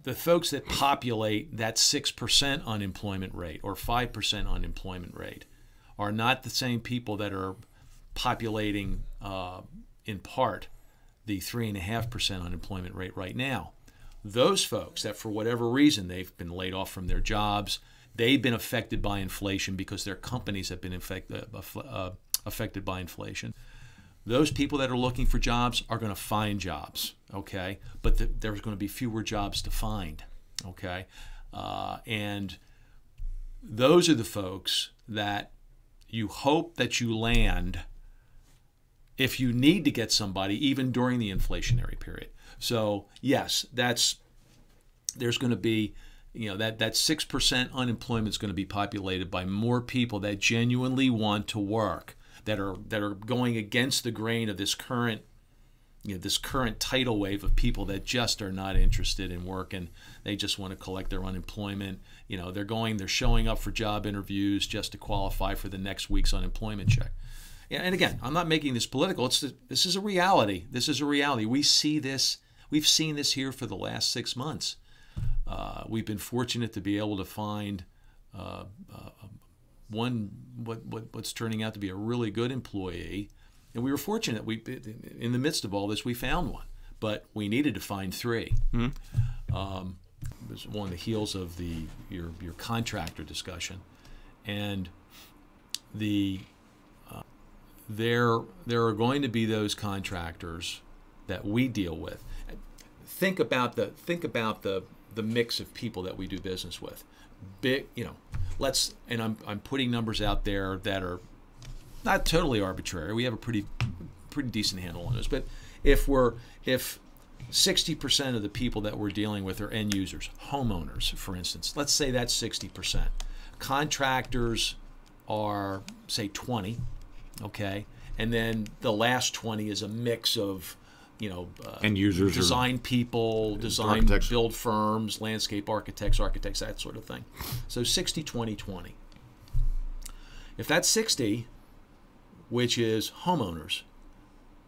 A: that populate that 6% unemployment rate or 5% unemployment rate are not the same people that are populating, in part, the 3.5% unemployment rate right now. Those folks that, for whatever reason, they've been laid off from their jobs, they've been affected by inflation because their companies have been affected by inflation. Those people that are looking for jobs are going to find jobs, okay? But there's going to be fewer jobs to find, okay? And those are the folks that you hope that you land if you need to get somebody, even during the inflationary period. So yes, there's going to be, that 6% unemployment is going to be populated by more people that genuinely want to work, that are going against the grain of this current tidal wave of people that just are not interested in work and they just want to collect their unemployment. They're showing up for job interviews just to qualify for the next week's unemployment check. And again, I'm not making this political. This is a reality. This is a reality. We see this. We've seen this here for the last 6 months. We've been fortunate to be able to find what's turning out to be a really good employee. And we were fortunate. In the midst of all this, we found one, but we needed to find 3. It was on the heels of your contractor discussion, and there are going to be those contractors that we deal with. Think about the mix of people that we do business with. I'm putting numbers out there that are not totally arbitrary. We have a pretty decent handle on this. But if 60% of the people that we're dealing with are end users, homeowners, for instance, let's say that's 60%. Contractors are, say, 20, okay? And then the last 20 is a mix of,
B: end users,
A: design people, build firms, landscape architects, that sort of thing. So 60, 20, 20. If that 60, which is homeowners,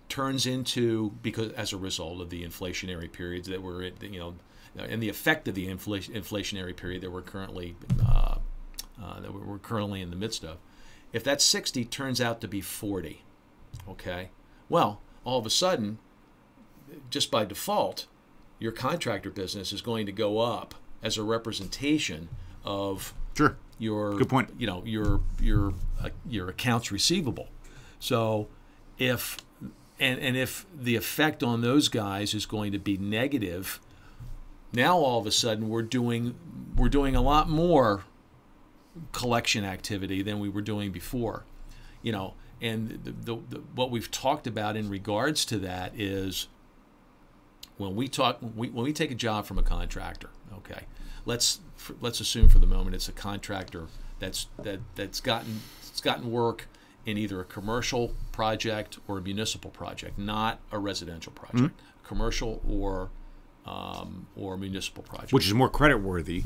A: turns into, because as a result of the inflationary periods that we're in, and the effect of the inflationary period that we're currently in the midst of, if that 60 turns out to be 40, okay, well, all of a sudden, just by default, your contractor business is going to go up as a representation of your
B: good point.
A: Your accounts receivable. So if the effect on those guys is going to be negative, now all of a sudden we're doing a lot more collection activity than we were doing before, and what we've talked about in regards to that is when we take a job from a contractor, okay, let's assume for the moment it's a contractor that's gotten it's gotten work in either a commercial project or a municipal project, not a residential project, commercial or municipal project.
B: Which is more creditworthy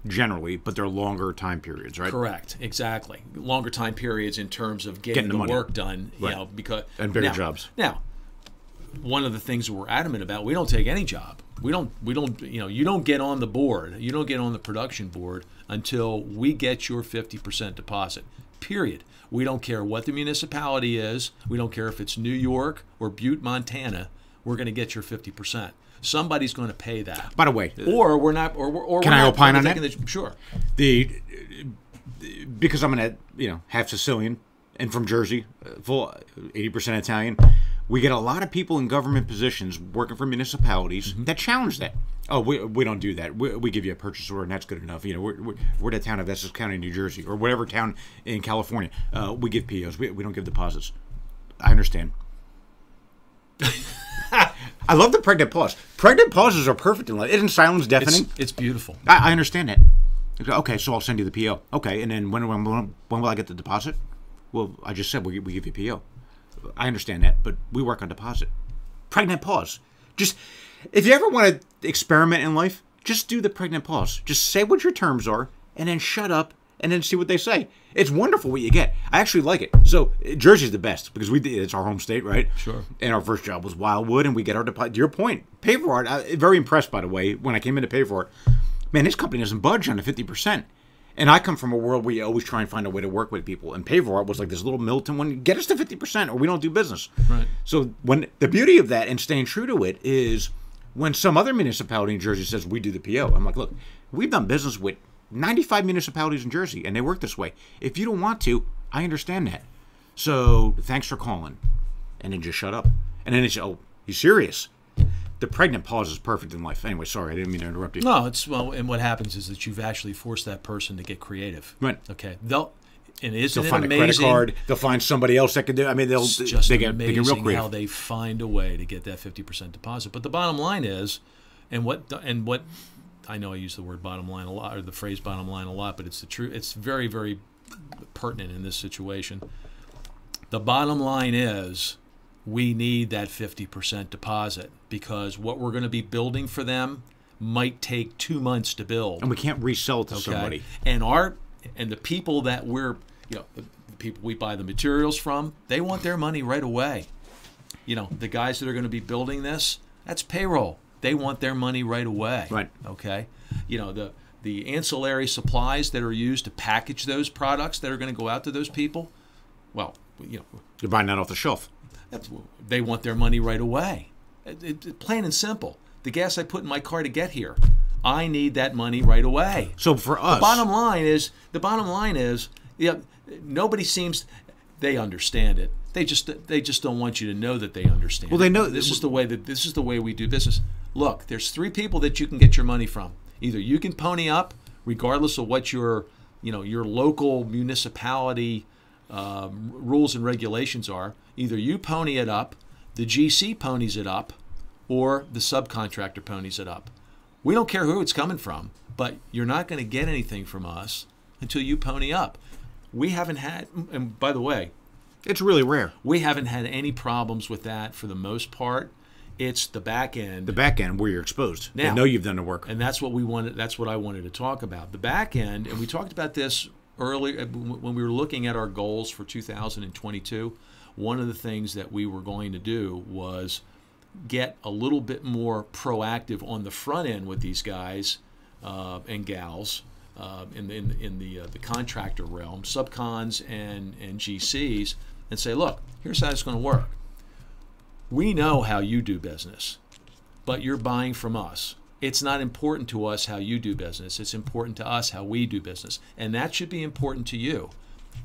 B: generally, but they're longer time periods, right?
A: Correct, exactly. Longer time periods in terms of getting the work done,
B: right.
A: Because
B: and bigger jobs.
A: Now, one of the things that we're adamant about, we don't take any job. We don't, you don't get on the board, you don't get on the production board until we get your 50% deposit, period. We don't care what the municipality is. We don't care if it's New York or Butte, Montana. We're going to get your 50%. Somebody's going to pay that.
B: By the way,
A: or we're not. Or
B: can I opine on that?
A: Sure.
B: Because I'm half Sicilian and from Jersey, full 80% Italian. We get a lot of people in government positions working for municipalities that challenge that. Oh, we don't do that. We give you a purchase order and that's good enough. We're the town of Essex County, New Jersey, or whatever town in California. We give POs. We don't give deposits. I understand. I love the pregnant pause. Pregnant pauses are perfect in life. Isn't silence deafening?
A: It's beautiful.
B: I understand that. Okay, so I'll send you the PO. Okay, and then when will I get the deposit? Well, I just said we give you PO. I understand that, but we work on deposit. Pregnant pause. Just, if you ever want to experiment in life, just do the pregnant pause. Just say what your terms are, and then shut up, and then see what they say. It's wonderful what you get. I actually like it. So Jersey's the best because it's our home state, right?
A: Sure.
B: And our first job was Wildwood, and we get our deposit. To your point, Pay for Art. I'm very impressed, by the way, when I came in to Pay for Art. Man, this company doesn't budge on the 50%. And I come from a world where you always try and find a way to work with people. And Pay for Art was like this little militant one. Get us to 50% or we don't do business.
A: Right.
B: So when the beauty of that and staying true to it is when some other municipality in Jersey says we do the PO, I'm like, look, we've done business with 95 municipalities in Jersey, and they work this way. If you don't want to, I understand that. So thanks for calling. And then just shut up. And then it's, oh, he's serious. The pregnant pause is perfect in life. Anyway, sorry, I didn't mean to interrupt you.
A: No, and what happens is that you've actually forced that person to get creative.
B: Right.
A: Okay. They'll
B: find a credit card. They'll find somebody else that can do. I mean, they get real creative.
A: How they find a way to get that 50% deposit. But the bottom line is, and what I know I use the word bottom line a lot, or the phrase bottom line a lot, but it's the truth. It's very, very pertinent in this situation. The bottom line is we need that 50% deposit because what we're going to be building for them might take 2 months to build.
B: And we can't resell it to somebody.
A: And the people that the people we buy the materials from, they want their money right away. The guys that are going to be building this, that's payroll. They want their money right away.
B: Right.
A: Okay. The ancillary supplies that are used to package those products that are going to go out to those people, well,
B: you're buying that off the shelf.
A: They want their money right away. Plain and simple. The gas I put in my car to get here, I need that money right away.
B: So for us,
A: the bottom line is, nobody seems. They understand it. They just don't want you to know that they understand.
B: Well, they know
A: this is the way we do business. Look, there's 3 people that you can get your money from. Either you can pony up, regardless of what your local municipality rules and regulations are. Either you pony it up, the GC ponies it up, or the subcontractor ponies it up. We don't care who it's coming from, but you're not going to get anything from us until you pony up. We haven't had, and by the way,
B: it's really rare.
A: We haven't had any problems with that for the most part. It's the back end.
B: The back end where you're exposed.
A: Now,
B: they know you've done the work.
A: And that's what we wanted. That's what I wanted to talk about. The back end, and we talked about this earlier when we were looking at our goals for 2022. One of the things that we were going to do was get a little bit more proactive on the front end with these guys and gals in the contractor realm, subcons and GCs, and say, look, here's how it's going to work. We know how you do business, but you're buying from us. It's not important to us how you do business. It's important to us how we do business, and that should be important to you.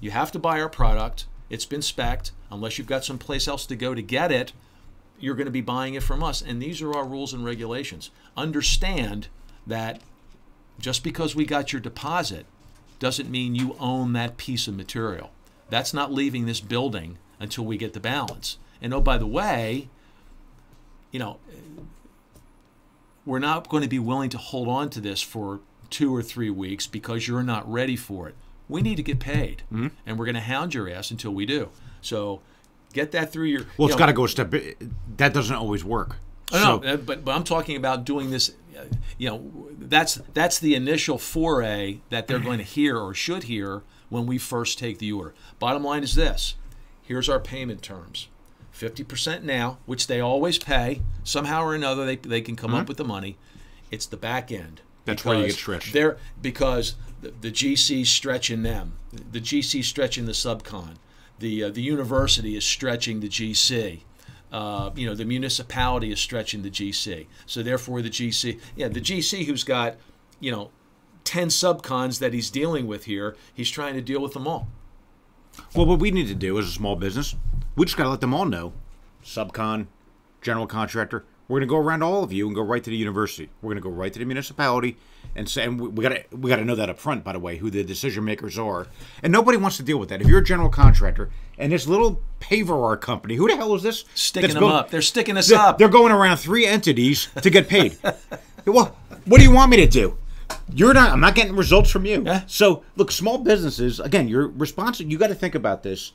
A: You have to buy our product. It's been spec'd. Unless you've got someplace else to go to get it, you're going to be buying it from us, and these are our rules and regulations. Understand that just because we got your deposit doesn't mean you own that piece of material. That's not leaving this building until we get the balance. And oh, by the way, we're not going to be willing to hold on to this for 2 or 3 weeks because you're not ready for it. we need to get paid,
B: Mm-hmm.
A: and we're going to hound your ass until we do. So get that through your.
B: Well, it's got to go a step. That doesn't always work.
A: No, but I'm talking about doing this. That's the initial foray that they're going to hear or should hear when we first take the order. Bottom line is this: here's our payment terms. 50% now, which they always pay. Somehow or another, they can come up with the money. It's the back end.
B: That's where you get stretched.
A: Because the GC's stretching them. The GC's stretching the subcon. The university is stretching the GC. The municipality is stretching the GC. So therefore the GC who's got, 10 subcons that he's dealing with here, he's trying to deal with them all.
B: Well, what we need to do as a small business, we just got to let them all know, subcon, general contractor, we're going to go around all of you and go right to the university. We're going to go right to the municipality and say, and we got to know that up front, by the way, who the decision makers are. And nobody wants to deal with that. If you're a general contractor and this little paver art company, who the hell is this?
A: Sticking them up. They're sticking us up.
B: They're going around 3 entities to get paid. Well, what do you want me to do? I'm not getting results from you.
A: Yeah.
B: So, look, small businesses, again, you're responsible. You got to think about this.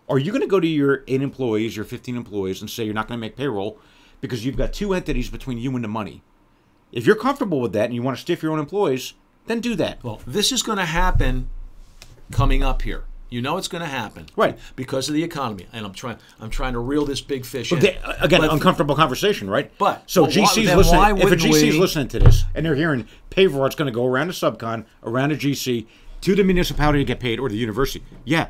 B: Are you going to go to your 8 employees, your 15 employees, and say you're not going to make payroll because you've got 2 entities between you and the money? If you're comfortable with that and you want to stiff your own employees, then do that.
A: Well, this is going to happen coming up here. You know it's going to happen,
B: right?
A: Because of the economy, and I'm trying to reel this big fish in.
B: Again, uncomfortable conversation, right?
A: But
B: so GC's listening. If a GC's listening to this and they're hearing paver art's going to go around the subcon, around a GC to the municipality to get paid, or the university, yeah.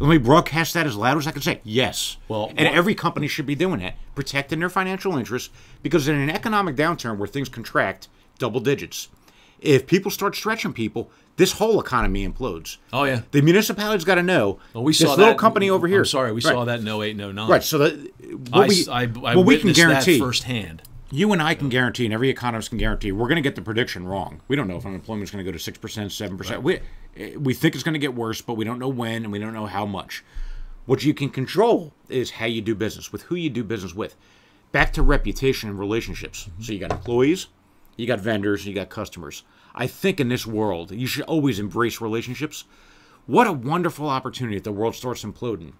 B: Let me broadcast that as loud as I can say. Yes. Every company should be doing that, protecting their financial interests, because in an economic downturn where things contract double digits, if people start stretching people, this whole economy implodes.
A: Oh, yeah.
B: The municipality's got to know
A: we saw
B: this little company over here.
A: I'm sorry, we saw that in 08 and 09.
B: Right. So
A: I
B: we can guarantee
A: that firsthand.
B: You and I can guarantee, and every economist can guarantee, we're going to get the prediction wrong. We don't know if unemployment is going to go to 6%, 7%. Right. We think it's going to get worse, but we don't know when, and we don't know how much. What you can control is how you do business, with who you do business with. Back to reputation and relationships. Mm-hmm. So you got employees, you got vendors, you got customers. I think in this world, you should always embrace relationships. What a wonderful opportunity if the world starts imploding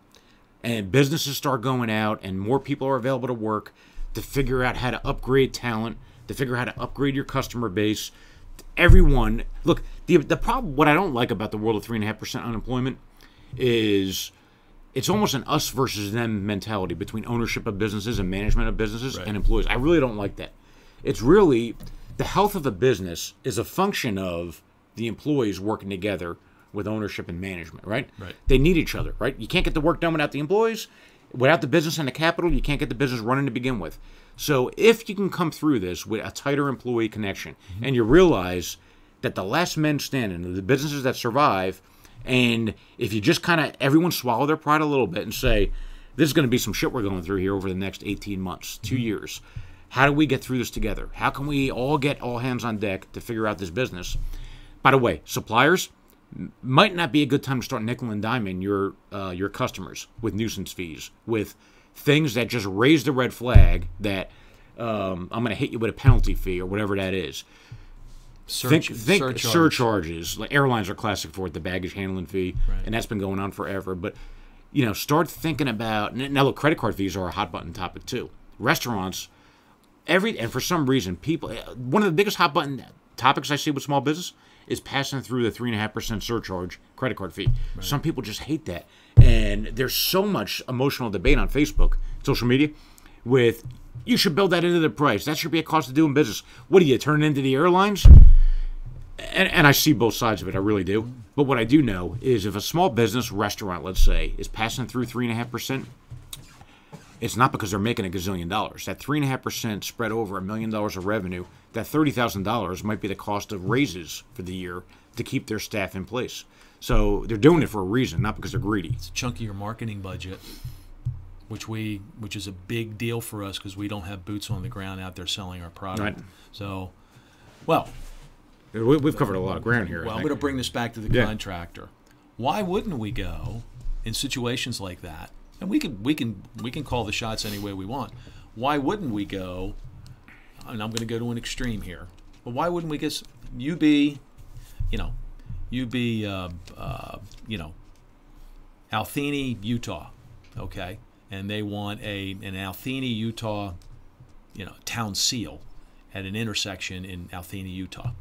B: and businesses start going out and more people are available to work, to figure out how to upgrade talent, to figure out how to upgrade your customer base. Everyone, look, the problem, what I don't like about the world of 3.5% unemployment is it's almost an us versus them mentality between ownership of businesses and management of businesses and employees. I really don't like that. It's really, the health of a business is a function of the employees working together with ownership and management, right? They need each other, right? You can't get the work done without the employees. Without the business and the capital, you can't get the business running to begin with. So if you can come through this with a tighter employee connection, and you realize that the last men standing are the businesses that survive, and if you just kind of, everyone swallow their pride a little bit and say, this is going to be some shit we're going through here over the next 18 months, 2 years. How do we get through this together? How can we all get all hands on deck to figure out this business? By the way, suppliers, might not be a good time to start nickel and diming your customers with nuisance fees, with things that just raise the red flag that I'm going to hit you with a penalty fee or whatever that is. Think surcharges. Like airlines are classic for it, the baggage handling fee, and that's been going on forever. But start thinking about, now look, credit card fees are a hot button topic too. Restaurants, and for some reason, people, one of the biggest hot button topics I see with small business is passing through the 3.5% surcharge credit card fee. Some people just hate that. And there's so much emotional debate on Facebook, social media, with you should build that into the price. That should be a cost of doing business. What do you turn it into the airlines? And I see both sides of it, I really do. But what I do know is if a small business restaurant, let's say, is passing through 3.5%, it's not because they're making $1 gazillion. That 3.5% spread over $1 million of revenue, that $30,000 might be the cost of raises for the year to keep their staff in place. So they're doing it for a reason, not because they're greedy.
A: It's a chunk of your marketing budget, which is a big deal for us because we don't have boots on the ground out there selling our product.
B: Right.
A: So, well,
B: we've covered a lot of ground here.
A: Well, I'm going to bring this back to the contractor. Why wouldn't we go in situations like that? And we can call the shots any way we want. Why wouldn't we go? And I'm going to go to an extreme here. But why wouldn't we get you be Altheny, Utah, okay, and they want an Altheny, Utah, town seal at an intersection in Altheny, Utah,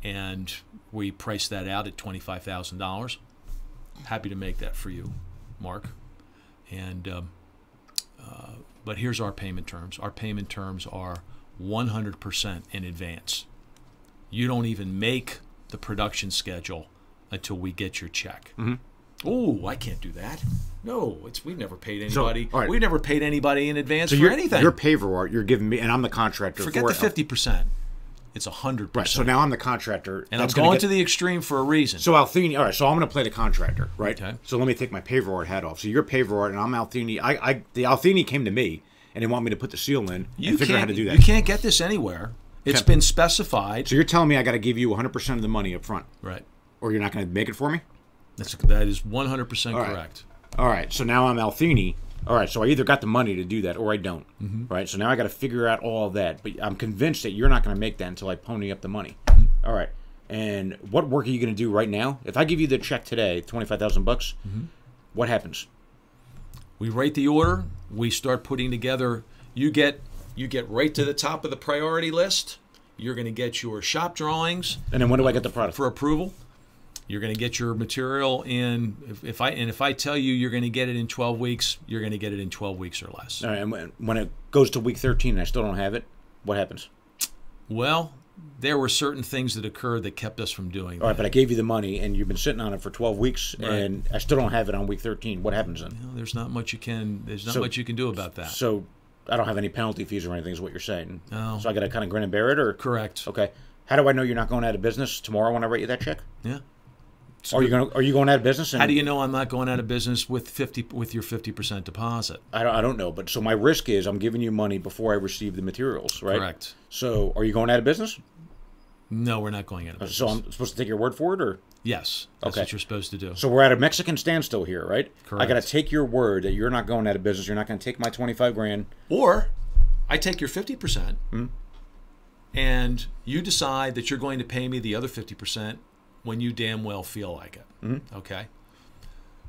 A: and we priced that out at $25,000. Happy to make that for you, Mark, and but here's our payment terms. Our payment terms are 100% in advance. You don't even make the production schedule until we get your check.
B: Mm-hmm.
A: Oh, I can't do that. No, we've never paid anybody.
B: So, all right.
A: We've never paid anybody in advance
B: So
A: for anything.
B: Your paver art, you're giving me, and I'm the contractor.
A: Forget
B: for
A: the 50%. It's 100%.
B: Right. So now I'm the contractor,
A: and I'm going to the extreme for a reason.
B: So Altheny, all right. So I'm going to play the contractor, right?
A: Okay.
B: So let me take my paver art hat off. So you're paver art, and I'm Altheny. The Altheny came to me, and they want me to put the seal in and figure out how to do that.
A: You can't get this anywhere. It's been specified.
B: So you're telling me I got to give you 100% of the money up front,
A: right?
B: Or you're not going to make it for me?
A: That is 100% correct.
B: All right. So now I'm Altheny. All right. So I either got the money to do that or I don't.
A: Mm-hmm.
B: Right. So now I got to figure out all of that. But I'm convinced that you're not going to make that until I pony up the money.
A: Mm-hmm.
B: All right. And what work are you going to do right now? If I give you the check today, $25,000,
A: mm-hmm.
B: what happens?
A: We write the order. We start putting together. You get right to the top of the priority list. You're going to get your shop drawings.
B: And then when do I get the product
A: for approval? You're going to get your material in. If I tell you you're going to get it in 12 weeks, you're going to get it in 12 weeks or less.
B: All right. And when it goes to week 13 and I still don't have it, what happens?
A: Well, there were certain things that occurred that kept us from doing that.
B: All right, but I gave you the money and you've been sitting on it for 12 weeks,
A: right.
B: And I still don't have it on week 13. What happens then?
A: There's not much you can. Much you can do about that.
B: So I don't have any penalty fees or anything, is what you're saying.
A: No.
B: So I got to kind of grin and bear it, or
A: correct?
B: Okay. How do I know you're not going out of business tomorrow when I write you that check?
A: Yeah.
B: Are you going out of business?
A: How do you know I'm not going out of business with your 50% deposit?
B: I don't know, but so my risk is I'm giving you money before I receive the materials, right?
A: Correct.
B: So are you going out of business?
A: No, we're not going out of business.
B: So I'm supposed to take your word for it, or?
A: Yes, that's what you're supposed to do.
B: So we're at a Mexican standstill here, right?
A: Correct.
B: I got to take your word that you're not going out of business. You're not going to take my $25,000.
A: Or I take your 50%, and you decide that you're going to pay me the other 50% when you damn well feel like it.
B: Mm-hmm.
A: Okay?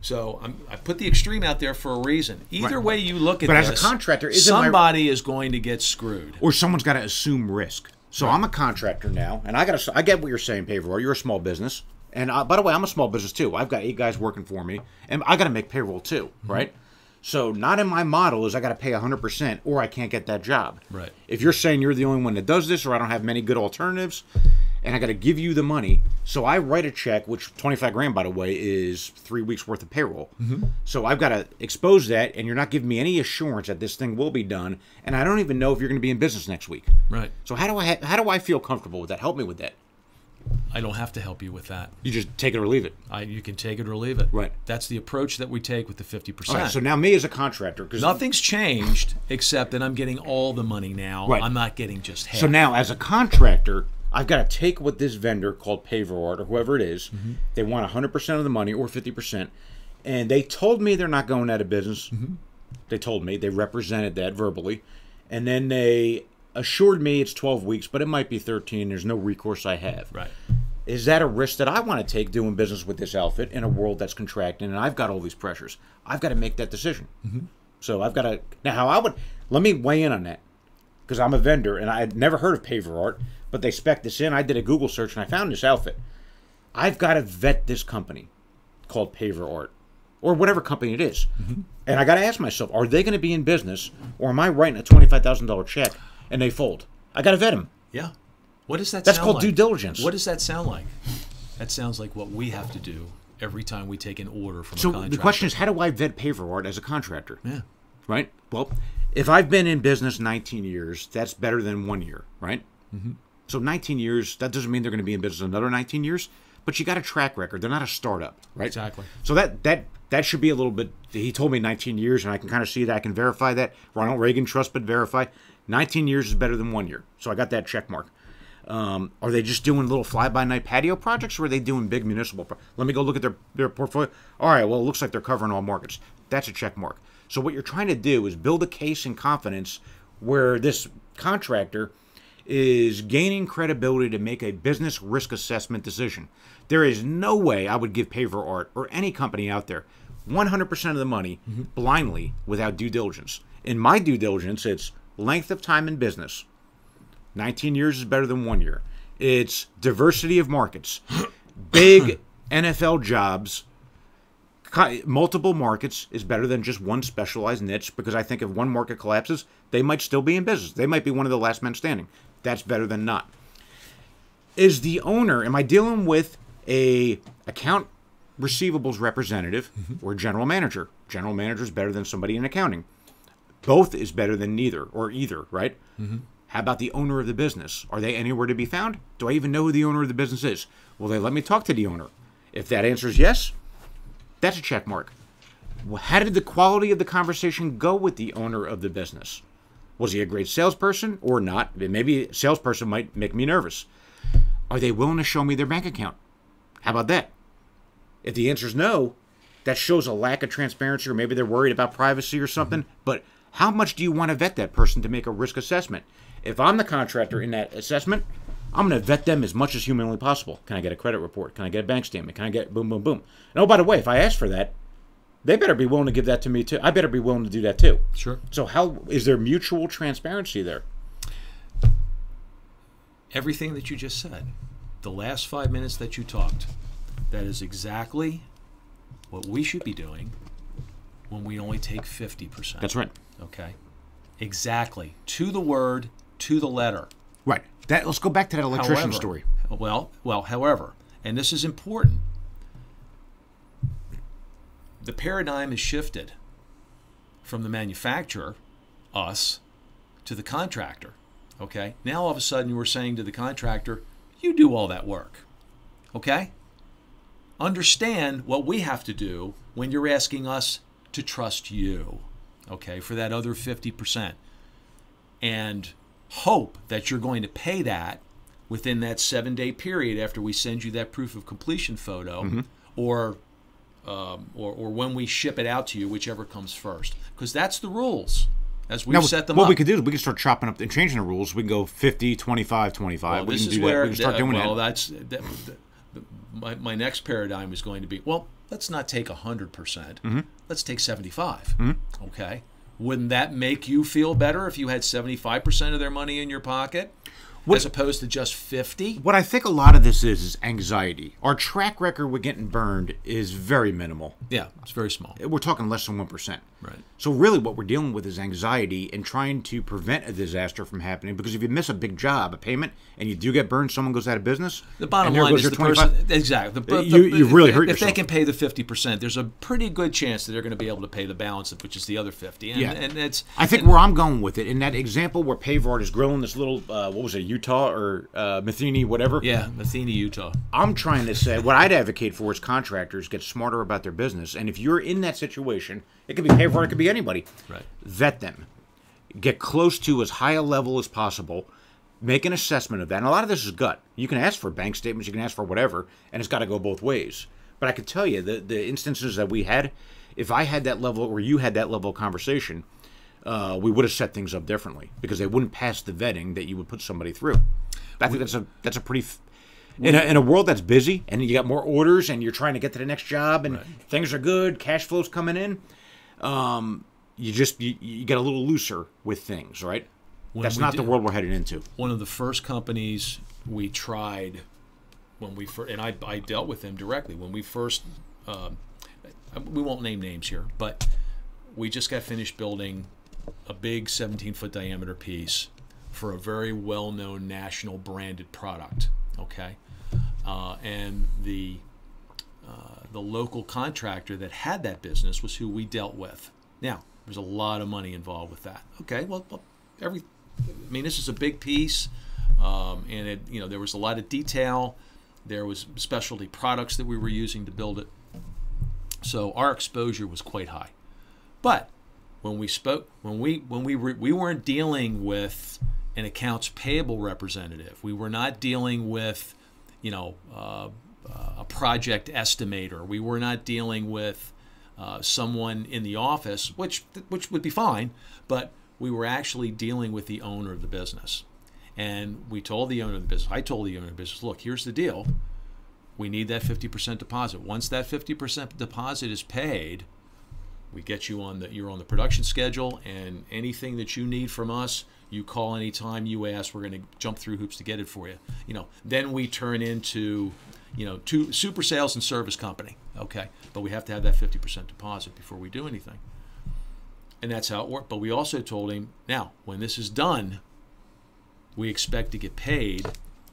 A: So I put the extreme out there for a reason. Either way you look at
B: but
A: this,
B: as a contractor,
A: somebody is going to get screwed.
B: Or someone's got to assume risk. So I'm a contractor now, and I get what you're saying, payroll. You're a small business. And by the way, I'm a small business too. I've got 8 guys working for me, and I got to make payroll too, right? So not in my model is I got to pay 100% or I can't get that job.
A: Right.
B: If you're saying you're the only one that does this, or I don't have many good alternatives, and I got to give you the money, so I write a check, which $25,000, by the way, is 3 weeks worth of payroll. So I've got to expose that, and you're not giving me any assurance that this thing will be done, and I don't even know if you're going to be in business next week.
A: Right.
B: So how do I feel comfortable with that? Help me with that.
A: I don't have to help you with that.
B: You just take it or leave it.
A: You can take it or leave it.
B: Right.
A: That's the approach that we take with the 50%.
B: All right, so now me as a contractor, because
A: nothing's changed except that I'm getting all the money now.
B: Right.
A: I'm not getting just half.
B: So now as a contractor, I've got to take what this vendor called PaverArt or whoever it is, they want 100% of the money or 50%, and they told me they're not going out of business. They told me, they represented that verbally, and then they assured me it's 12 weeks, but it might be 13. There's no recourse I have.
A: Right.
B: Is that a risk that I want to take doing business with this outfit in a world that's contracting, and I've got all these pressures? I've got to make that decision. So I've got to let me weigh in on that, because I'm a vendor and I had never heard of PaverArt, but they spec this in. I did a Google search and I found this outfit. I've got to vet this company called PaverArt, or whatever company it is, and I got to ask myself: are they going to be in business, or am I writing a $25,000 check and they fold? I got to vet them.
A: Yeah. What does that
B: That's
A: sound
B: called
A: like?
B: due diligence.
A: What does that sound like? That sounds like what we have to do every time we take an order from a
B: So
A: contractor.
B: the question is, how do I vet PaverArt as a contractor?
A: Yeah.
B: Right? Well, if I've been in business 19 years, that's better than 1 year, right? So 19 years, that doesn't mean they're going to be in business another 19 years, but you got a track record. They're not a startup, right?
A: Exactly.
B: So that should be a little bit, he told me 19 years, and I can kind of see that. I can verify that. Ronald Reagan, trust but verify. 19 years is better than 1 year. So I got that check mark. Are they just doing little fly-by-night patio projects, or are they doing big municipal Let me go look at their portfolio. All right, well, it looks like they're covering all markets. That's a check mark. So what you're trying to do is build a case in confidence where this contractor is gaining credibility to make a business risk assessment decision. There is no way I would give Paver Art or any company out there 100% of the money blindly without due diligence. In my due diligence, it's length of time in business. 19 years is better than 1 year. It's diversity of markets. Big NFL jobs, multiple markets is better than just one specialized niche, because I think if one market collapses, they might still be in business. They might be one of the last men standing. That's better than not. Is the owner, am I dealing with a account receivables representative or general manager? General manager is better than somebody in accounting. Both is better than neither or either, right? How about the owner of the business? Are they anywhere to be found? Do I even know who the owner of the business is? Will they let me talk to the owner? If that answer is yes, that's a check mark. How did the quality of the conversation go with the owner of the business? Was he a great salesperson or not? Maybe a salesperson might make me nervous. Are they willing to show me their bank account? How about that? If the answer is no, that shows a lack of transparency, or maybe they're worried about privacy or something. But how much do you want to vet that person to make a risk assessment? If I'm the contractor in that assessment, I'm going to vet them as much as humanly possible. Can I get a credit report? Can I get a bank statement? Can I get boom, boom, boom? And oh, by the way, if I ask for that, they better be willing to give that to me too. I better be willing to do that too.
A: Sure.
B: So how is there mutual transparency there?
A: Everything that you just said, the last 5 minutes that you talked, that is exactly what we should be doing when we only take 50%.
B: That's right.
A: Okay. Exactly. To the word, to the letter.
B: Right. Let's go back to that electrician story.
A: However, and this is important, the paradigm has shifted from the manufacturer, us, to the contractor. Okay? Now all of a sudden you were saying to the contractor, you do all that work. Okay? Understand what we have to do when you're asking us to trust you. Okay? For that other 50%. And hope that you're going to pay that within that 7-day period after we send you that proof of completion photo, or when we ship it out to you, whichever comes first. Because that's the rules as we've set them up.
B: What we could do is we can start chopping up and changing the rules. We can go 50, 25, 25.
A: Well,
B: we can do that. We can start doing that.
A: My next paradigm is going to be, well, let's not take 100%. Let's take 75. Okay? Wouldn't that make you feel better if you had 75% of their money in your pocket as opposed to just 50?
B: What I think a lot of this is anxiety. Our track record with getting burned is very minimal.
A: Yeah, it's very small.
B: We're talking less than 1%.
A: Right.
B: So really what we're dealing with is anxiety and trying to prevent a disaster from happening, because if you miss a big job, a payment, and you do get burned, someone goes out of business.
A: The bottom line is the person, exactly.
B: You really hurt yourself.
A: If they can pay the 50%, there's a pretty good chance that they're going to be able to pay the balance, which is the other 50. And
B: I think where I'm going with it, in that example where Pavard is grilling this little, what was it, Utah or Matheny, whatever?
A: Yeah, Matheny, Utah.
B: I'm trying to say, what I'd advocate for is contractors get smarter about their business. And if you're in that situation, it could be Pavard, it could be anybody.
A: Right.
B: Vet them. Get close to as high a level as possible. Make an assessment of that. And a lot of this is gut. You can ask for bank statements, you can ask for whatever, and it's got to go both ways. But I can tell you, the instances that we had, if I had that level, or you had that level of conversation, we would have set things up differently, because they wouldn't pass the vetting that you would put somebody through. I think that's a pretty... In a world that's busy, and you got more orders, and you're trying to get to the next job, and things are good, cash flow's coming in, you get a little looser with things, right? That's not the world we're headed into.
A: One of the first companies we tried when we first, and I dealt with them directly when we first. We won't name names here, but we just got finished building a big 17-foot diameter piece for a very well-known national branded product. Okay, and the local contractor that had that business was who we dealt with. Now, there's a lot of money involved with that. Okay, well, this is a big piece, and there was a lot of detail. There was specialty products that we were using to build it. So our exposure was quite high. But when we spoke, we weren't dealing with an accounts payable representative. We were not dealing with, a project estimator. We were not dealing with someone in the office, which would be fine, but we were actually dealing with the owner of the business. And we told the owner of the business, I told the owner of the business, look, here's the deal. We need that 50% deposit. Once that 50% deposit is paid, we get you you're on the production schedule, and anything that you need from us, you call anytime you ask. We're going to jump through hoops to get it for you. Then we turn into, two super sales and service company. Okay, but we have to have that 50% deposit before we do anything. And that's how it worked. But we also told him, now, when this is done, we expect to get paid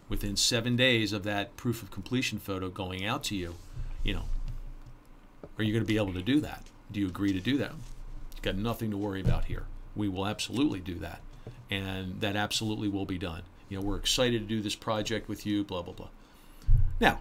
A: within 7 days of that proof of completion photo going out to you. Are you going to be able to do that? Do you agree to do that? You've got nothing to worry about here. We will absolutely do that. And that absolutely will be done. We're excited to do this project with you, blah, blah, blah. Now,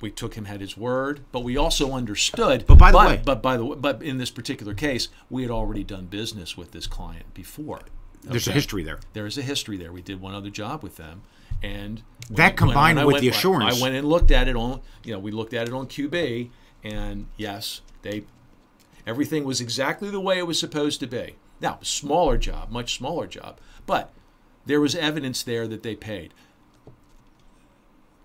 A: we took him at his word, but we also understood. But in this particular case, we had already done business with this client before.
B: There's a history there.
A: There is a history there. We did one other job with them, and
B: that combined with the assurance.
A: I went and looked at it on. We looked at it on QB, and yes, everything was exactly the way it was supposed to be. Now, smaller job, much smaller job, but there was evidence there that they paid.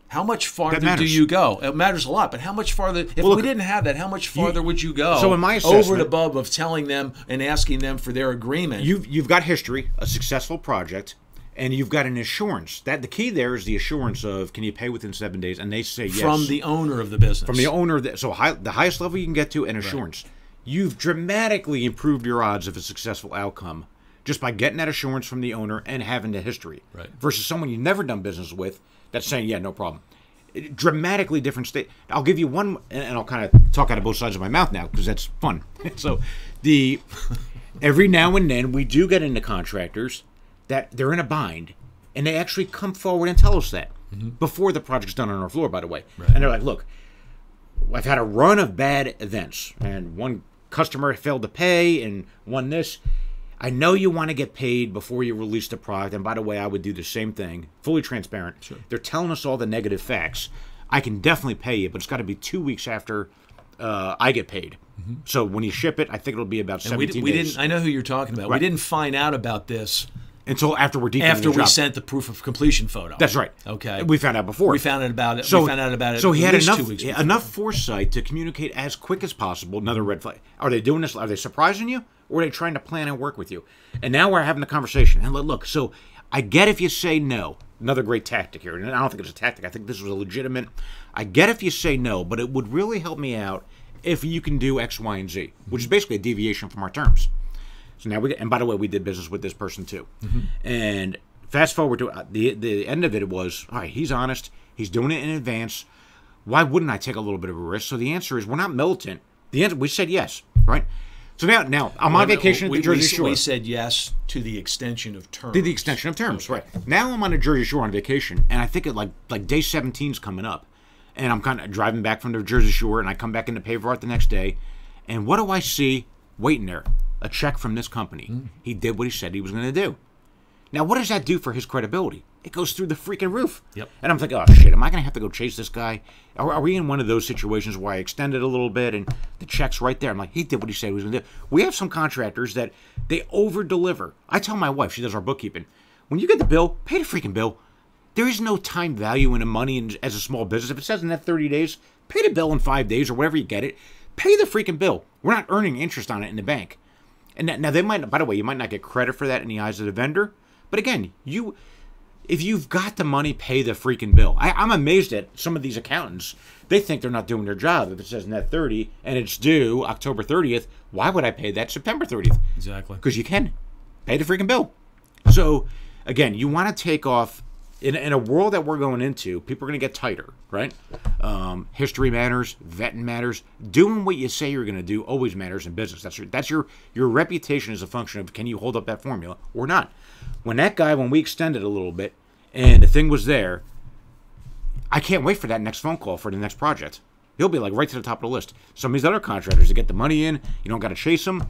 A: How much farther do you go? It matters a lot, but how much farther? If we didn't have that, how much farther would you go?
B: So in my assessment,
A: over and above of telling them and asking them for their agreement.
B: You've got history, a successful project, and you've got an assurance. That the key there is the assurance of, can you pay within 7 days? And they say yes.
A: From the owner of the business.
B: From the owner. The highest level you can get to, an assurance. Right. You've dramatically improved your odds of a successful outcome just by getting that assurance from the owner and having the history.
A: Right.
B: Versus someone you've never done business with that's saying, yeah, no problem. Dramatically different state. I'll give you one, and I'll kind of talk out of both sides of my mouth now because that's fun. So every now and then we do get into contractors that they're in a bind, and they actually come forward and tell us that before the project's done on our floor, by the way.
A: Right.
B: And they're like, look, I've had a run of bad events, and one customer failed to pay and one this. I know you want to get paid before you release the product, and by the way, I would do the same thing, fully transparent.
A: Sure.
B: They're telling us all the negative facts. I can definitely pay you, but it's got to be 2 weeks after I get paid. So when you ship it, I think it'll be about 17 days.
A: I know who you're talking about.
B: Right.
A: We didn't find out about this
B: until after we're deep
A: after we sent the proof of completion photo.
B: That's right.
A: Okay.
B: We found out before.
A: We found out about it.
B: So he had
A: enough 2 weeks before.
B: enough foresight to communicate as quick as possible. Another red flag. Are they doing this? Are they surprising you? Or are they trying to plan and work with you? And now we're having a conversation. And look, so I get if you say no. Another great tactic here. And I don't think it's a tactic. I think this was a legitimate. I get if you say no, but it would really help me out if you can do X, Y, and Z, which is basically a deviation from our terms. So now and by the way, we did business with this person too. And fast forward to the end of it was, all right, he's honest. He's doing it in advance. Why wouldn't I take a little bit of a risk? So the answer is, we're not militant. The answer, we said yes, right? So now I'm on vacation at the Jersey Shore.
A: We said yes to the extension of terms.
B: To the extension of terms, right. Now I'm on the Jersey Shore on vacation, and I think like day 17's coming up. And I'm kind of driving back from the Jersey Shore, and I come back into Paver Art the next day. And what do I see waiting there? A check from this company. He did what he said he was going to do. Now, what does that do for his credibility? It goes through the freaking roof.
A: Yep.
B: And I'm thinking, oh, shit, am I going to have to go chase this guy? Are we in one of those situations where I extended a little bit and the check's right there? I'm like, he did what he said he was going to do. We have some contractors that they over-deliver. I tell my wife, she does our bookkeeping, when you get the bill, pay the freaking bill. There is no time value in the money as a small business. If it says in that 30 days, pay the bill in 5 days or whatever you get it. Pay the freaking bill. We're not earning interest on it in the bank. And now they might, by the way, you might not get credit for that in the eyes of the vendor. But again, if you've got the money, pay the freaking bill. I'm amazed at some of these accountants. They think they're not doing their job. If it says net 30 and it's due October 30th, why would I pay that September 30th?
A: Exactly.
B: Because you can. Pay the freaking bill. So, again, you want to take off. In a world that we're going into, people are going to get tighter, right? History matters. Vetting matters. Doing what you say you're going to do always matters in business. That's your reputation is a function of, can you hold up that formula or not? When we extended a little bit and the thing was there, I can't wait for that next phone call for the next project. He'll be like right to the top of the list. Some of these other contractors, to get the money in, you don't got to chase them.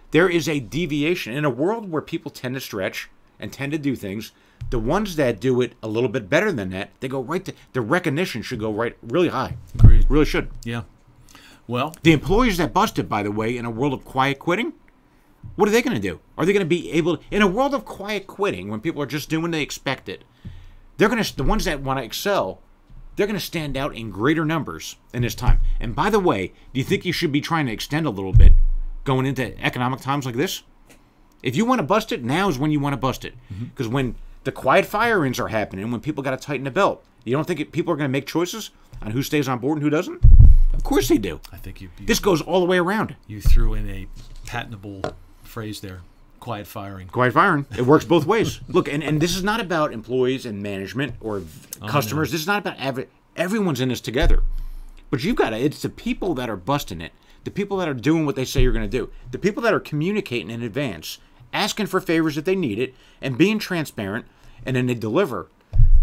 B: There is a deviation. In a world where people tend to stretch and tend to do things, the ones that do it a little bit better than that, they go right to, the recognition should go right really high.
A: Agreed.
B: Really should.
A: Yeah. Well,
B: the employees that busted, by the way, in a world of quiet quitting, what are they going to do? Are they going to be able, in a world of quiet quitting, when people are just doing what they expected, the ones that want to excel, they're going to stand out in greater numbers in this time. And by the way, do you think you should be trying to extend a little bit going into economic times like this? If you want to bust it, now is when you want to bust it. Because when the quiet fire-ins are happening, when people got to tighten the belt, you don't think people are going to make choices on who stays on board and who doesn't? Of course they do.
C: I think
B: this goes all the way around.
C: You threw in a patentable phrase there. Quiet firing.
B: Quiet firing. It works both ways. Look, and this is not about employees and management or customers. No. This is not about everyone's in this together. But it's the people that are busting it, the people that are doing what they say you're going to do, the people that are communicating in advance, asking for favors if they need it, and being transparent, and then they deliver.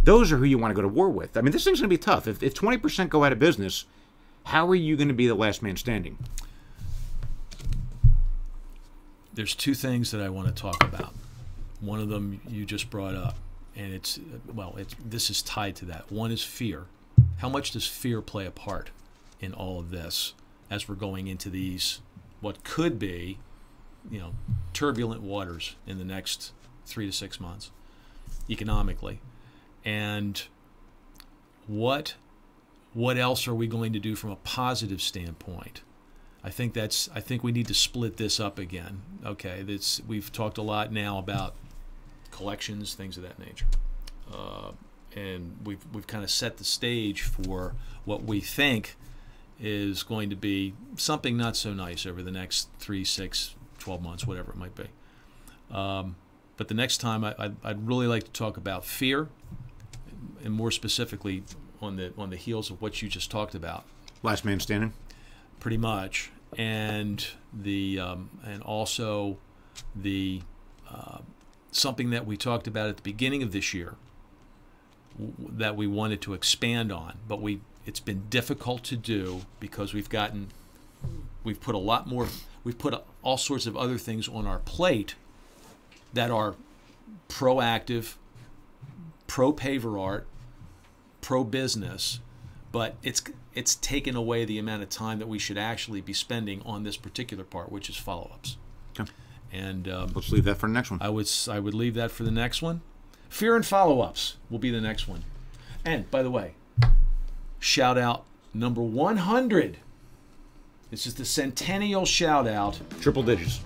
B: Those are who you want to go to war with. I mean, this thing's going to be tough. If 20% go out of business, how are you going to be the last man standing?
C: There's two things that I want to talk about. One of them you just brought up, and this is tied to that. One is fear. How much does fear play a part in all of this as we're going into these, what could be, turbulent waters in the next 3 to 6 months economically? And what else are we going to do from a positive standpoint? I think we need to split this up again. Okay, we've talked a lot now about collections, things of that nature, and we've kind of set the stage for what we think is going to be something not so nice over the next 3, 6, 12 months, whatever it might be. But the next time, I'd really like to talk about fear, and more specifically on the heels of what you just talked about.
B: Last man standing.
C: Pretty much, and also the something that we talked about at the beginning of this year that we wanted to expand on, but it's been difficult to do because we've put all sorts of other things on our plate that are proactive, pro-paver art, pro-business, but it's taken away the amount of time that we should actually be spending on this particular part, which is follow-ups.
B: Okay.
C: And
B: let's leave that for the next one.
C: I would leave that for the next one. Fear and follow-ups will be the next one. And by the way, shout out number 100. This is the centennial shout out.
B: Triple digits.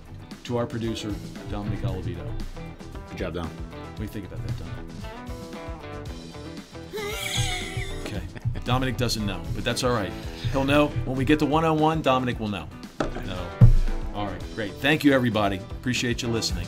C: To our producer, Dominic Oliveto.
B: Good job, Dom.
C: What do you think about that, Dom? Okay. Dominic doesn't know, but that's all right. He'll know. When we get to 101, Dominic will know. No. All right, great. Thank you, everybody. Appreciate you listening.